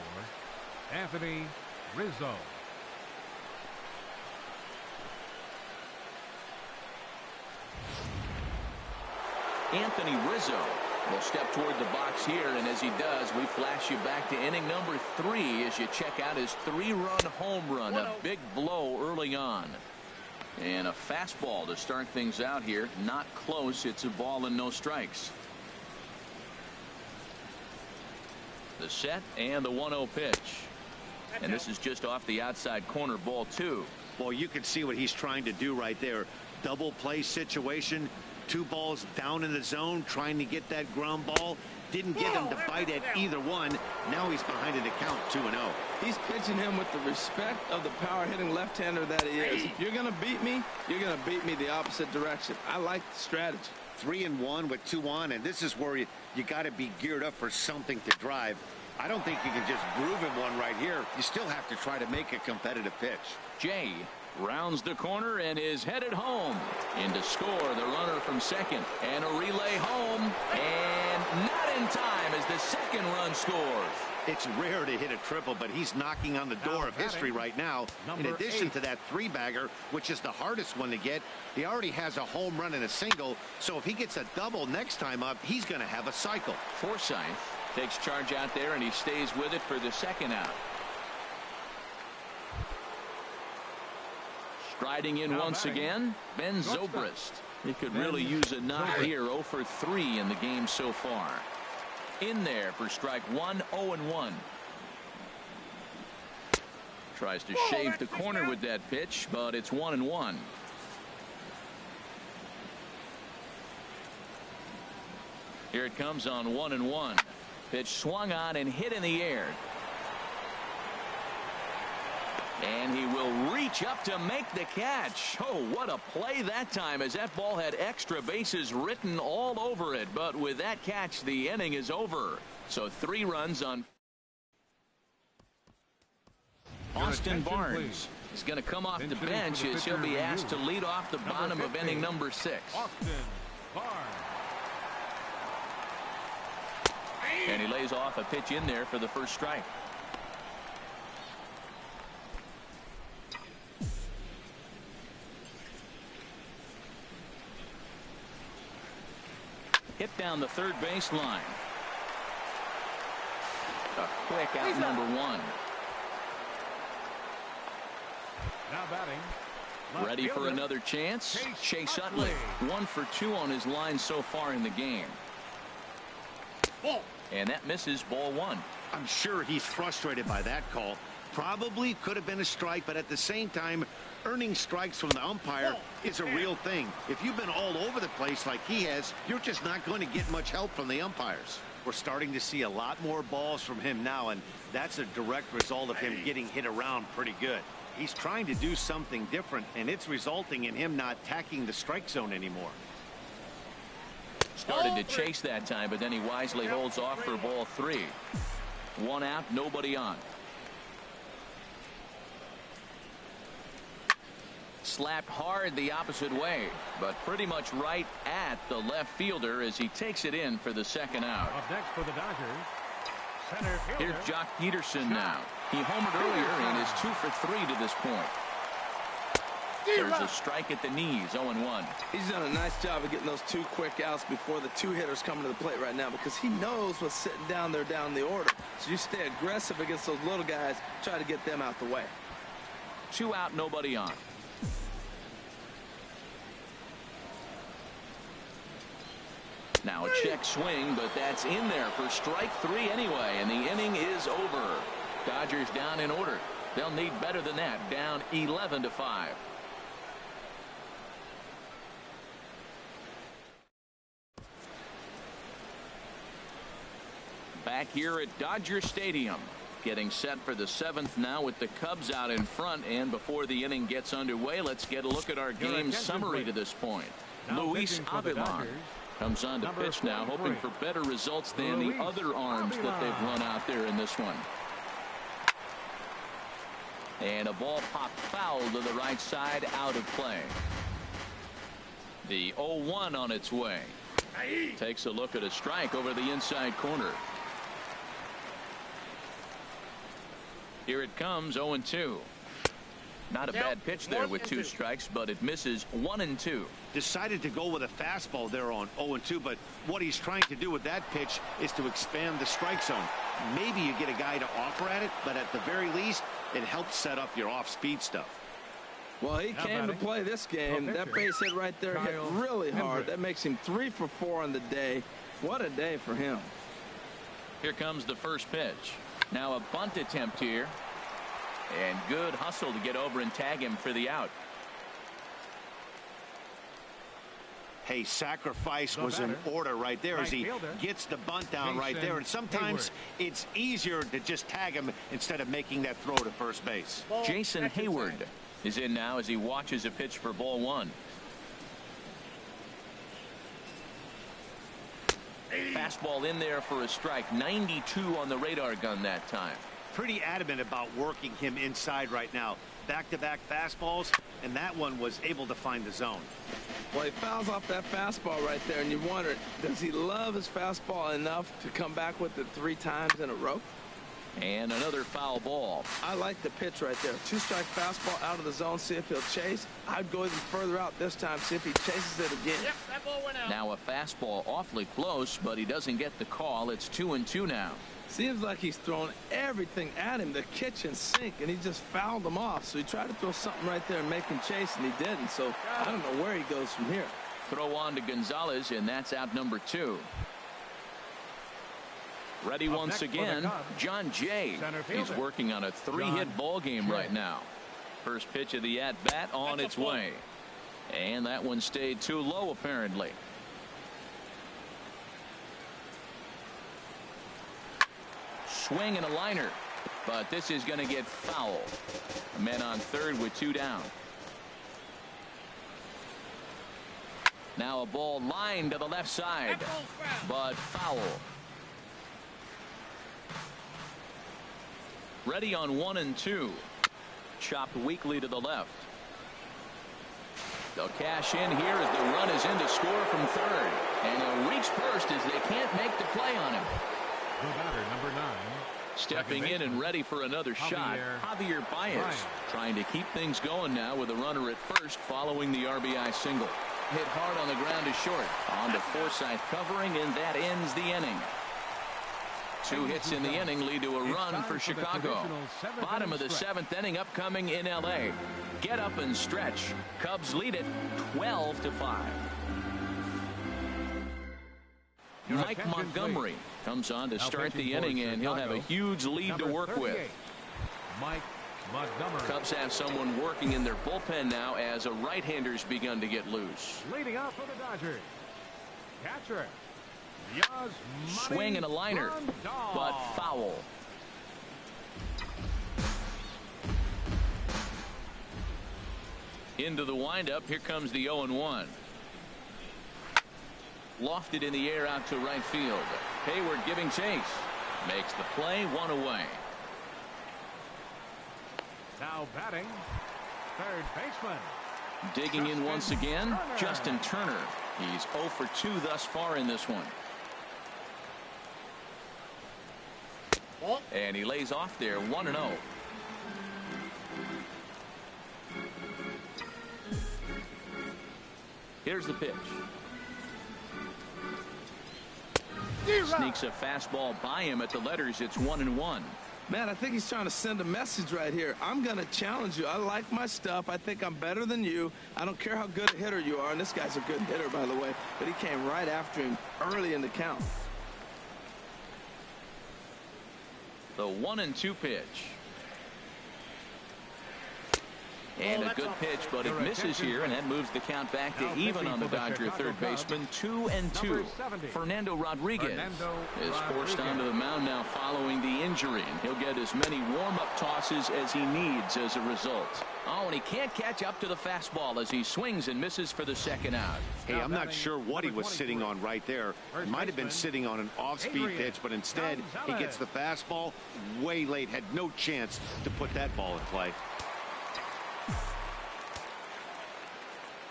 Anthony Rizzo. Anthony Rizzo will step toward the box here, and as he does, we flash you back to inning number 3 as you check out his 3-run home run. A big blow early on. And a fastball to start things out here. Not close. It's a ball and no strikes. The set and the 1-0 pitch. And this is just off the outside corner, ball 2. Well, you can see what he's trying to do right there. Double play situation. 2 balls down in the zone, trying to get that ground ball. Didn't get him to bite at either one. Now he's behind in the count, 2-0. He's pitching him with the respect of the power-hitting left-hander that he is. If you're going to beat me, you're going to beat me the opposite direction. I like the strategy. 3-1 with 2 on, and this is where you got to be geared up for something to drive. I don't think you can just groove him one right here. You still have to try to make a competitive pitch. Jay rounds the corner and is headed home. In to score, the runner from second. And a relay home. And not in time as the second run scores. It's rare to hit a triple, but he's knocking on the door of history right now. In addition to that 3-bagger, which is the hardest one to get, he already has a home run and a single. So if he gets a double next time up, he's going to have a cycle. Forsythe takes charge out there, and he stays with it for the second out. Striding in once again, Ben Zobrist. He could really use a knock here. 0 for 3 in the game so far. In there for strike 1, 0-1. Tries to shave the corner with that pitch, but it's 1-1. Here it comes on 1-1. Pitch swung on and hit in the air. And he will reach up to make the catch. Oh, what a play that time, as that ball had extra bases written all over it. But with that catch, the inning is over. So 3 runs on. Austin Barnes is going to come off the bench as he'll be asked to lead off the bottom of inning number 6. Austin Barnes. And he lays off a pitch in there for the first strike. Hit down the third base line. A quick out number 1. Now batting. Ready for another chance. Chase Utley, 1 for 2 on his line so far in the game. And that misses, ball 1. I'm sure he's frustrated by that call. Probably could have been a strike, but at the same time, earning strikes from the umpire is a real thing. If you've been all over the place like he has, you're just not going to get much help from the umpires. We're starting to see a lot more balls from him now, and that's a direct result of him getting hit around pretty good. He's trying to do something different, and it's resulting in him not attacking the strike zone anymore. Started to chase that time, but then he wisely holds off for ball 3. 1 out, nobody on. Slapped hard the opposite way, but pretty much right at the left fielder as he takes it in for the second out. Up next for the Dodgers, center fielder. Here's Jock Peterson now. He homered earlier and is 2 for 3 to this point. There's a strike at the knees, 0-1. He's done a nice job of getting those 2 quick outs before the 2 hitters coming to the plate right now, because he knows what's sitting down there down the order. So you stay aggressive against those little guys, try to get them out the way. 2 out, nobody on. Now a check swing, but that's in there for strike 3 anyway, and the inning is over. Dodgers down in order. They'll need better than that, down 11-5. Back here at Dodger Stadium, getting set for the 7th now with the Cubs out in front. And before the inning gets underway, let's get a look at our game summary to this point. Luis Avilan comes on to pitch now, hoping for better results than the other arms that they've run out there in this one. And a ball popped foul to the right side, out of play. The 0-1 on its way. Takes a look at a strike over the inside corner. Here it comes, 0-2. Not a bad pitch there with 2 strikes, but it misses 1-2. Decided to go with a fastball there on 0-2, but what he's trying to do with that pitch is to expand the strike zone. Maybe you get a guy to offer at it, but at the very least, it helps set up your off-speed stuff. Well, he came to play this game. That base hit right there hit really hard. That makes him 3 for 4 on the day. What a day for him. Here comes the first pitch. Now a bunt attempt here. And good hustle to get over and tag him for the out. Hey, sacrifice was in order right there as he gets the bunt down right there. And sometimes it's easier to just tag him instead of making that throw to first base. Jason Hayward is in now as he watches a pitch for ball 1. Fastball in there for a strike. 92 on the radar gun that time. Pretty adamant about working him inside right now. Back-to-back fastballs, and that one was able to find the zone. Well, he fouls off that fastball right there, and you wonder, does he love his fastball enough to come back with it 3 times in a row? And another foul ball. I like the pitch right there. 2-strike fastball out of the zone, see if he'll chase. I'd go even further out this time, see if he chases it again. Yep, that ball went out. Now a fastball awfully close, but he doesn't get the call. It's 2-2 now. Seems like he's thrown everything at him, the kitchen sink, and he just fouled them off. So he tried to throw something right there and make him chase, and he didn't. So I don't know where he goes from here. Throw on to Gonzalez, and that's out number 2. Ready once again, John Jay. He's working on a 3-hit ball game right now. First pitch of the at-bat on its way. And that one stayed too low, apparently. Swing and a liner. But this is going to get foul. Men on third with 2 down. Now a ball lined to the left side. But foul. Ready on 1 and 2. Chopped weakly to the left. They'll cash in here as the run is in to score from third. And he'll reach first as they can't make the play on him. The batter, number 9. Stepping in and ready for another shot, Javier Baez, trying to keep things going now with a runner at first following the RBI single. Hit hard on the ground to short. On to Forsythe covering, and that ends the inning. 2 hits in the inning lead to a run for Chicago. Bottom of the 7th inning upcoming in L.A. Get up and stretch. Cubs lead it 12-5. Mike Montgomery comes on to start the inning, and he'll have a huge lead to work with. Mike Montgomery. Cubs have someone working in their bullpen now as a right-hander's begun to get loose. Leading up for the Dodgers, catcher Yasmani Swing and a liner, Grandal. but foul. Into the windup. Here comes the 0-1. Lofted in the air out to right field. Hayward giving chase. Makes the play, 1 away. Now batting, third baseman. Digging in once again, Justin Turner. He's 0 for 2 thus far in this one. And he lays off there, 1-0. Here's the pitch. Sneaks a fastball by him at the letters. It's 1-1. Man, I think he's trying to send a message right here. I'm going to challenge you. I like my stuff. I think I'm better than you. I don't care how good a hitter you are. And this guy's a good hitter, by the way. But he came right after him early in the count. The 1-2 pitch. And a good pitch, but it misses here, and that moves the count back to even on the Dodger third baseman. 2-2. Fernando Rodriguez is forced onto the mound now following the injury, and he'll get as many warm-up tosses as he needs as a result. Oh, and he can't catch up to the fastball as he swings and misses for the second out. Hey, I'm not sure what he was sitting on right there. He might have been sitting on an off-speed pitch, but instead he gets the fastball way late. Had no chance to put that ball in play.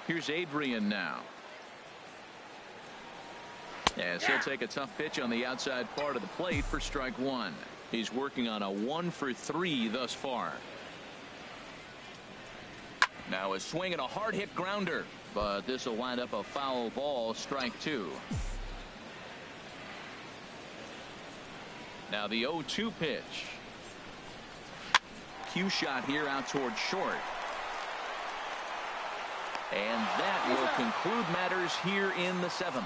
Here's Adrian now. As he'll take a tough pitch on the outside part of the plate for strike 1. He's working on a 1 for 3 thus far. Now a swing and a hard hit grounder, but this will wind up a foul ball, strike 2. Now the 0-2 pitch. Cue shot here out toward short. And that will conclude matters here in the 7th.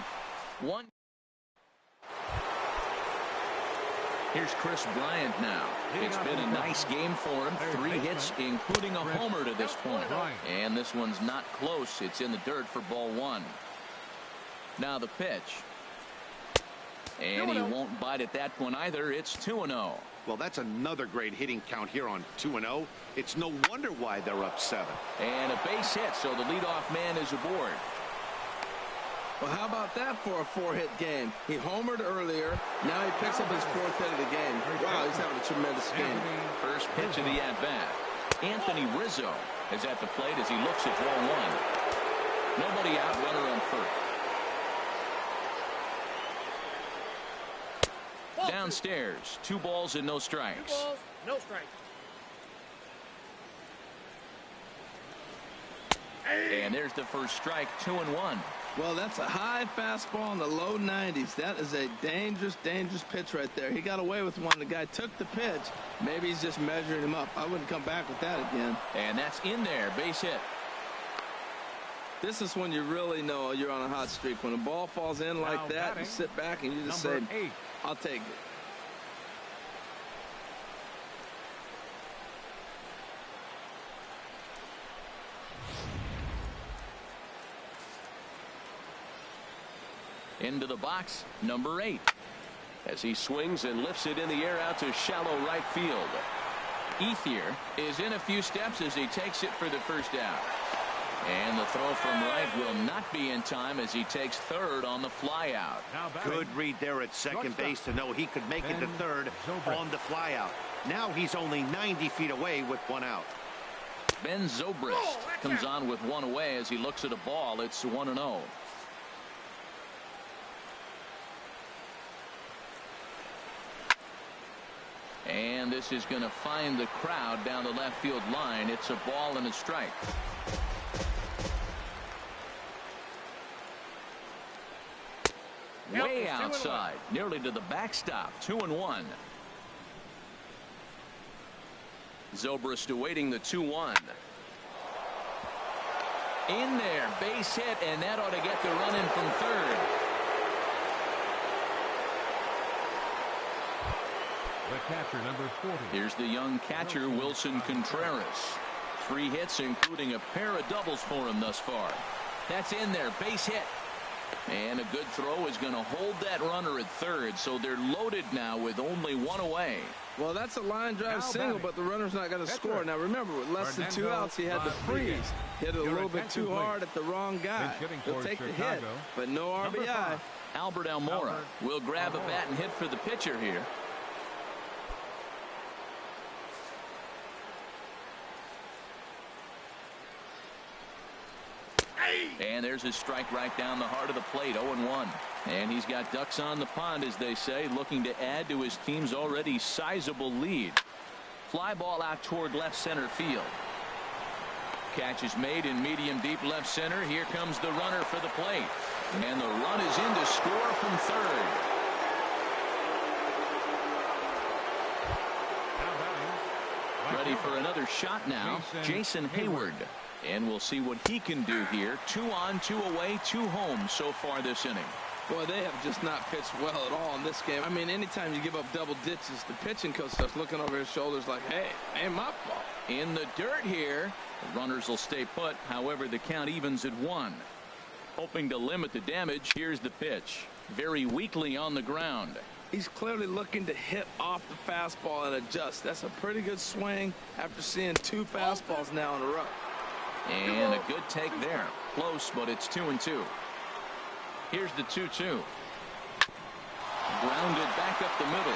Here's Chris Bryant now. It's been a nice game for him. 3 hits, including a homer to this point. And this one's not close. It's in the dirt for ball 1. Now the pitch. And he won't bite at that one either. It's 2-0. Well, that's another great hitting count here on 2-0. It's no wonder why they're up 7. And a base hit, so the leadoff man is aboard. Well, how about that for a 4-hit game? He homered earlier. Now he picks up his 4th hit of the game. Wow, he's having a tremendous game. First pitch of the at-bat. Anthony Rizzo is at the plate as he looks at ball 1. Nobody out, runner on first. Downstairs, 2 balls and no strikes. 2 balls, no strikes. And there's the first strike, 2-1. Well, that's a high fastball in the low 90s. That is a dangerous, dangerous pitch right there. He got away with one. The guy took the pitch. Maybe he's just measuring him up. I wouldn't come back with that again. And that's in there, base hit. This is when you really know you're on a hot streak. When a ball falls in like that, you sit back and you just say, I'll take it. Into the box, number 8. As he swings and lifts it in the air out to shallow right field. Ethier is in a few steps as he takes it for the first out. And the throw from right will not be in time as he takes third on the fly out. Good read there at second base to know he could make it to third on the fly out. Now he's only 90 feet away with 1 out. Ben Zobrist comes on with 1 away as he looks at a ball. It's 1-0. And this is going to find the crowd down the left field line. It's a ball and a strike. Way outside, nearly to the backstop. 2-1. Zobrist awaiting the 2-1. In there, base hit, and that ought to get the run in from third. The catcher, number 40. Here's the young catcher, Wilson Contreras. 3 hits, including a pair of doubles for him thus far. That's in there, base hit. And a good throw is going to hold that runner at third, so they're loaded now with only 1 away. Well, that's a line drive single, but the runner's not going to score. Now, remember, with less than 2 outs, he had to freeze. Hit it a little bit too hard at the wrong guy. He'll take the hit, but no RBI. Albert Almora will grab a bat and hit for the pitcher here. And there's his strike right down the heart of the plate. 0-1. And he's got ducks on the pond, as they say, looking to add to his team's already sizable lead. Fly ball out toward left center field. Catch is made in medium deep left center. Here comes the runner for the plate. And the run is in to score from third. Ready for another shot now, Jason Hayward. And we'll see what he can do here. 2 on, 2 away, 2 home so far this inning. Boy, they have just not pitched well at all in this game. I mean, anytime you give up double ditches, the pitching coach starts looking over his shoulders like, hey, ain't my fault. In the dirt here. The runners will stay put. However, the count evens at 1. Hoping to limit the damage. Here's the pitch. Very weakly on the ground. He's clearly looking to hit off the fastball and adjust. That's a pretty good swing after seeing 2 fastballs now in a row. And a good take there. Close, but it's 2-2. Here's the 2-2. Grounded back up the middle.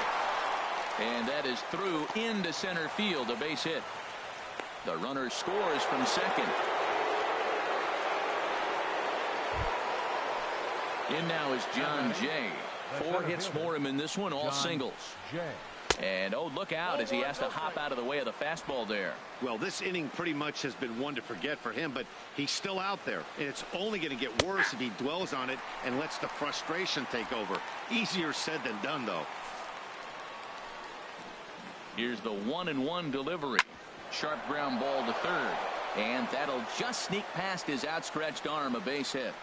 And that is through into center field. A base hit. The runner scores from second. In now is John Jay. 4 hits for him in this one, all singles. And oh, look out as he has to hop out of the way of the fastball there. Well, this inning pretty much has been one to forget for him, but he's still out there. And it's only going to get worse if he dwells on it and lets the frustration take over. Easier said than done, though. Here's the 1-1 delivery. Sharp ground ball to third. And that'll just sneak past his outstretched arm, a base hit.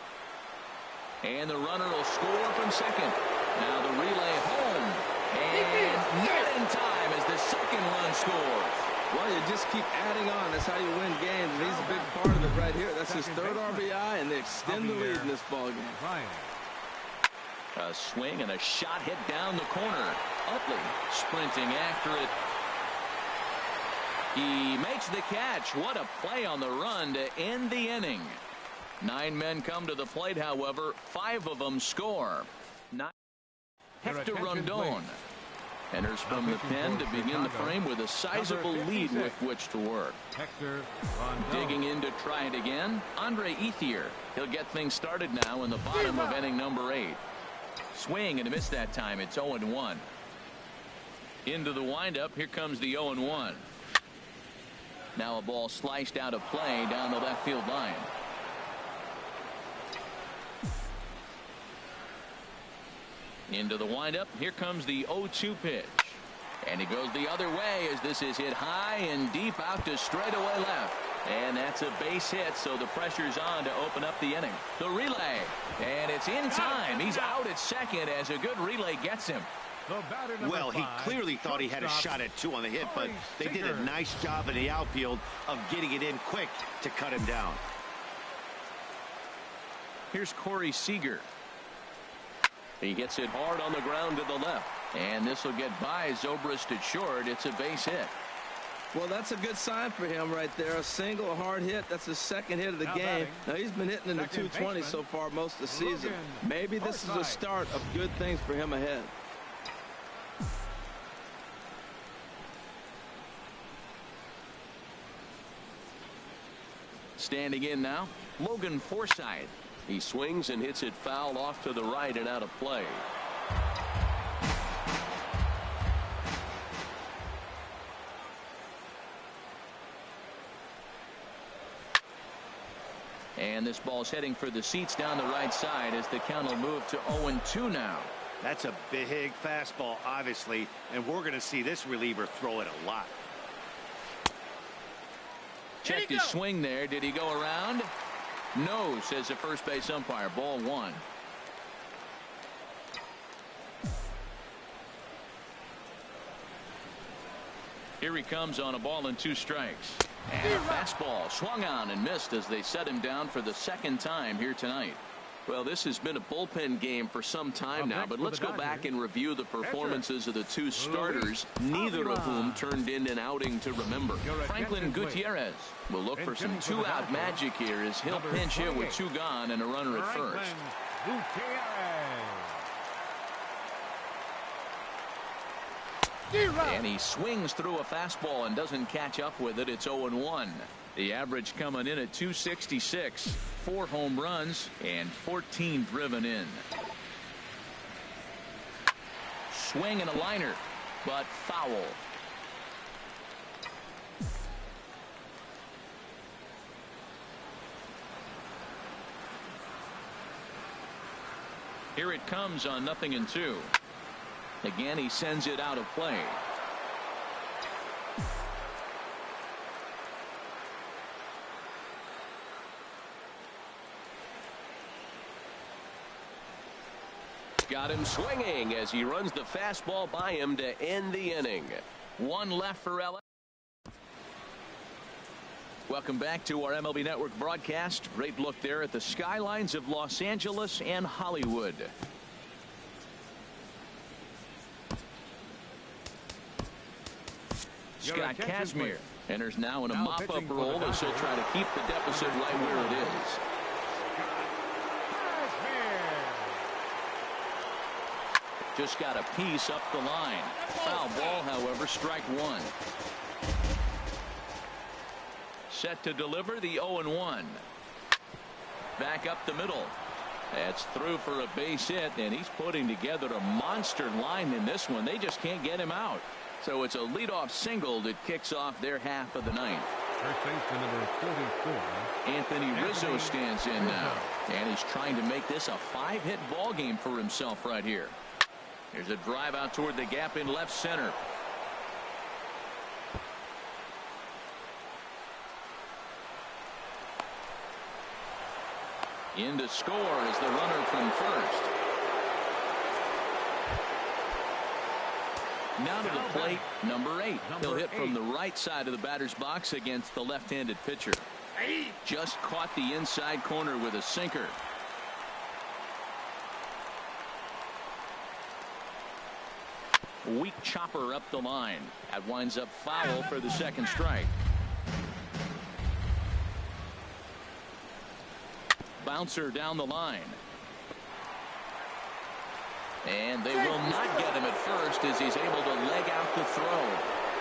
And the runner will score from second. Now the relay home. And not in time as the second run scores. Well, you just keep adding on. That's how you win games. And he's a big part of it right here. That's his 3rd RBI, and they extend the lead in this ballgame. A swing and a shot hit down the corner. Utley sprinting after it. He makes the catch. What a play on the run to end the inning. 9 men come to the plate, however. 5 of them score. Hector Rondon enters from the pen to begin the frame with a sizable lead with which to work. Digging in to try it again, Andre Ethier. He'll get things started now in the bottom of inning number 8. Swing and a miss that time. It's 0-1. Into the windup. Here comes the 0-1. Now a ball sliced out of play down the left field line. Into the windup. Here comes the 0-2 pitch. And he goes the other way as this is hit high and deep out to straightaway left. And that's a base hit, so the pressure's on to open up the inning. The relay. And it's in time. He's out at second as a good relay gets him. Well, he clearly thought he had a shot at 2 on the hit, but they did a nice job in the outfield of getting it in quick to cut him down. Here's Corey Seager. He gets it hard on the ground to the left. And this will get by Zobrist at short. It's a base hit. Well, that's a good sign for him right there. A single, a hard hit. That's his second hit of the game. Now, he's been hitting in the 220 so far most of the season. Maybe this is a start of good things for him ahead. Standing in now, Logan Forsythe. He swings and hits it foul off to the right and out of play. And this ball's heading for the seats down the right side as the count will move to 0-2 now. That's a big fastball, obviously, and we're going to see this reliever throw it a lot. Checked his swing there. Did he go around? No, says the first base umpire. Ball one. Here he comes on a ball and 2 strikes. And a fastball swung on and missed as they set him down for the second time here tonight. Well, this has been a bullpen game for some time now, but let's go back and review the performances of the 2 starters, neither of whom turned in an outing to remember. Franklin Gutierrez will look for some 2-out magic here as he'll pinch hit with 2 gone and a runner at first. And he swings through a fastball and doesn't catch up with it. It's 0-1. The average coming in at 266. 4 home runs and 14 driven in. Swing and a liner, but foul. Here it comes on 0-2. Again, he sends it out of play. Got him swinging as he runs the fastball by him to end the inning. 1 left for LA. Welcome back to our MLB Network broadcast. Great look there at the skylines of Los Angeles and Hollywood. Scott Kazmir enters now in a mop-up role as he'll try to keep the deficit right where it is. Just got a piece up the line. Foul ball, however, strike 1. Set to deliver the 0-1. Back up the middle. That's through for a base hit, and he's putting together a monster line in this one. They just can't get him out. So it's a leadoff single that kicks off their half of the ninth. First baseman number 44. Anthony Rizzo stands in now, and he's trying to make this a 5-hit ball game for himself right here. Here's a drive out toward the gap in left center. In to score is the runner from first. Now to the plate, number 8. He'll hit from the right side of the batter's box against the left-handed pitcher. Just caught the inside corner with a sinker. Weak chopper up the line. That winds up foul for the second strike. Bouncer down the line. And they will not get him at first as he's able to leg out the throw.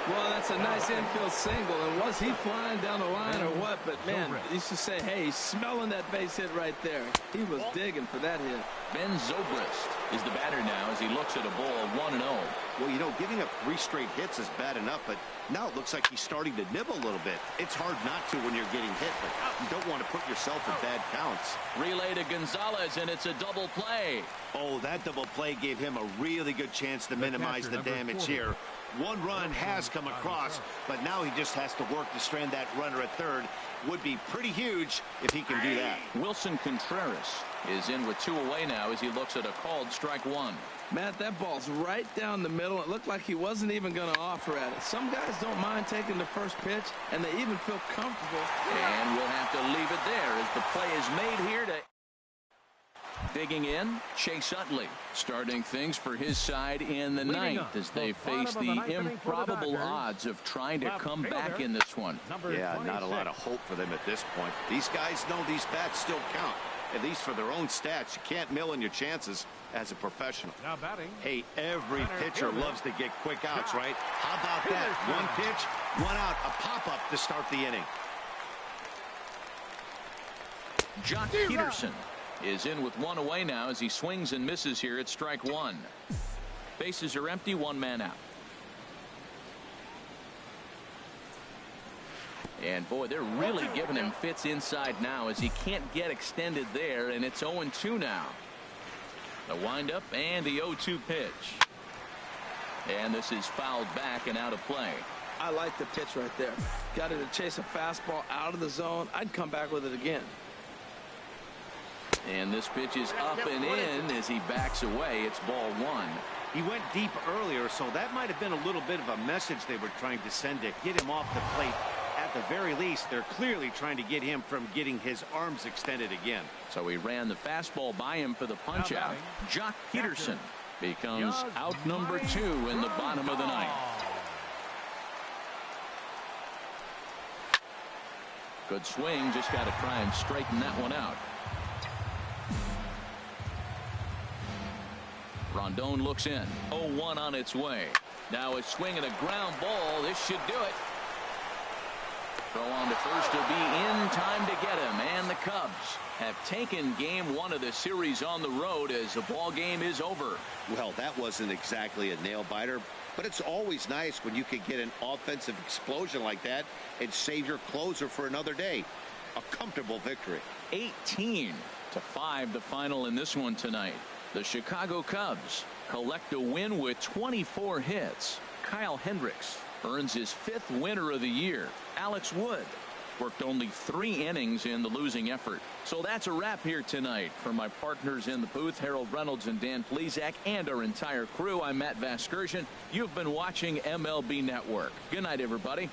Well, that's a nice infield single. And was he flying down the line or what? But, man, you should say, hey, he's smelling that base hit right there. He was digging for that hit. Ben Zobrist is the batter now as he looks at a ball 1-0. Well, you know, giving up 3 straight hits is bad enough, but now it looks like he's starting to nibble a little bit. It's hard not to when you're getting hit, but you don't want to put yourself in bad counts. Relay to Gonzalez, and it's a double play. Oh, that double play gave him a really good chance to minimize the damage here. 1 run has come across, but now he just has to work to strand that runner at third. Would be pretty huge if he can do that. Wilson Contreras is in with 2 away now as he looks at a called strike 1. Matt, that ball's right down the middle. It looked like he wasn't even going to offer at it. Some guys don't mind taking the first pitch, and they even feel comfortable. And we'll have to leave it there as the play is made here to Digging in, Chase Utley starting things for his side in the ninth as they face the improbable odds of trying to come back in this one. Yeah, not a lot of hope for them at this point. These guys know these bats still count, at least for their own stats. You can't mill in your chances as a professional. Now batting. Hey, every pitcher loves to get quick outs, right? How about that? One pitch, one out, a pop-up to start the inning. Jock Peterson is in with one away now as he swings and misses here at strike one. Bases are empty, one man out. And boy, they're really giving him fits inside now as he can't get extended there, and it's 0-2 now. The windup and the 0-2 pitch. And this is fouled back and out of play. I like the pitch right there. Got it to chase a fastball out of the zone. I'd come back with it again. And this pitch is up and in as he backs away. It's ball one. He went deep earlier, so that might have been a little bit of a message they were trying to send to get him off the plate. At the very least, they're clearly trying to get him from getting his arms extended again. So he ran the fastball by him for the punch out. Jock Peterson becomes out number 2 in the bottom of the ninth. Good swing, just got to try and straighten that one out. Rondon looks in. 0-1 on its way. Now a swing and a ground ball. This should do it. Throw on to first will be in time to get him. And the Cubs have taken game 1 of the series on the road as the ball game is over. Well, that wasn't exactly a nail biter, but it's always nice when you can get an offensive explosion like that and save your closer for another day. A comfortable victory. 18-5 the final in this one tonight. The Chicago Cubs collect a win with 24 hits. Kyle Hendricks earns his 5th winner of the year. Alex Wood worked only 3 innings in the losing effort. So that's a wrap here tonight. For my partners in the booth, Harold Reynolds and Dan Plesac, and our entire crew, I'm Matt Vasgersian. You've been watching MLB Network. Good night, everybody.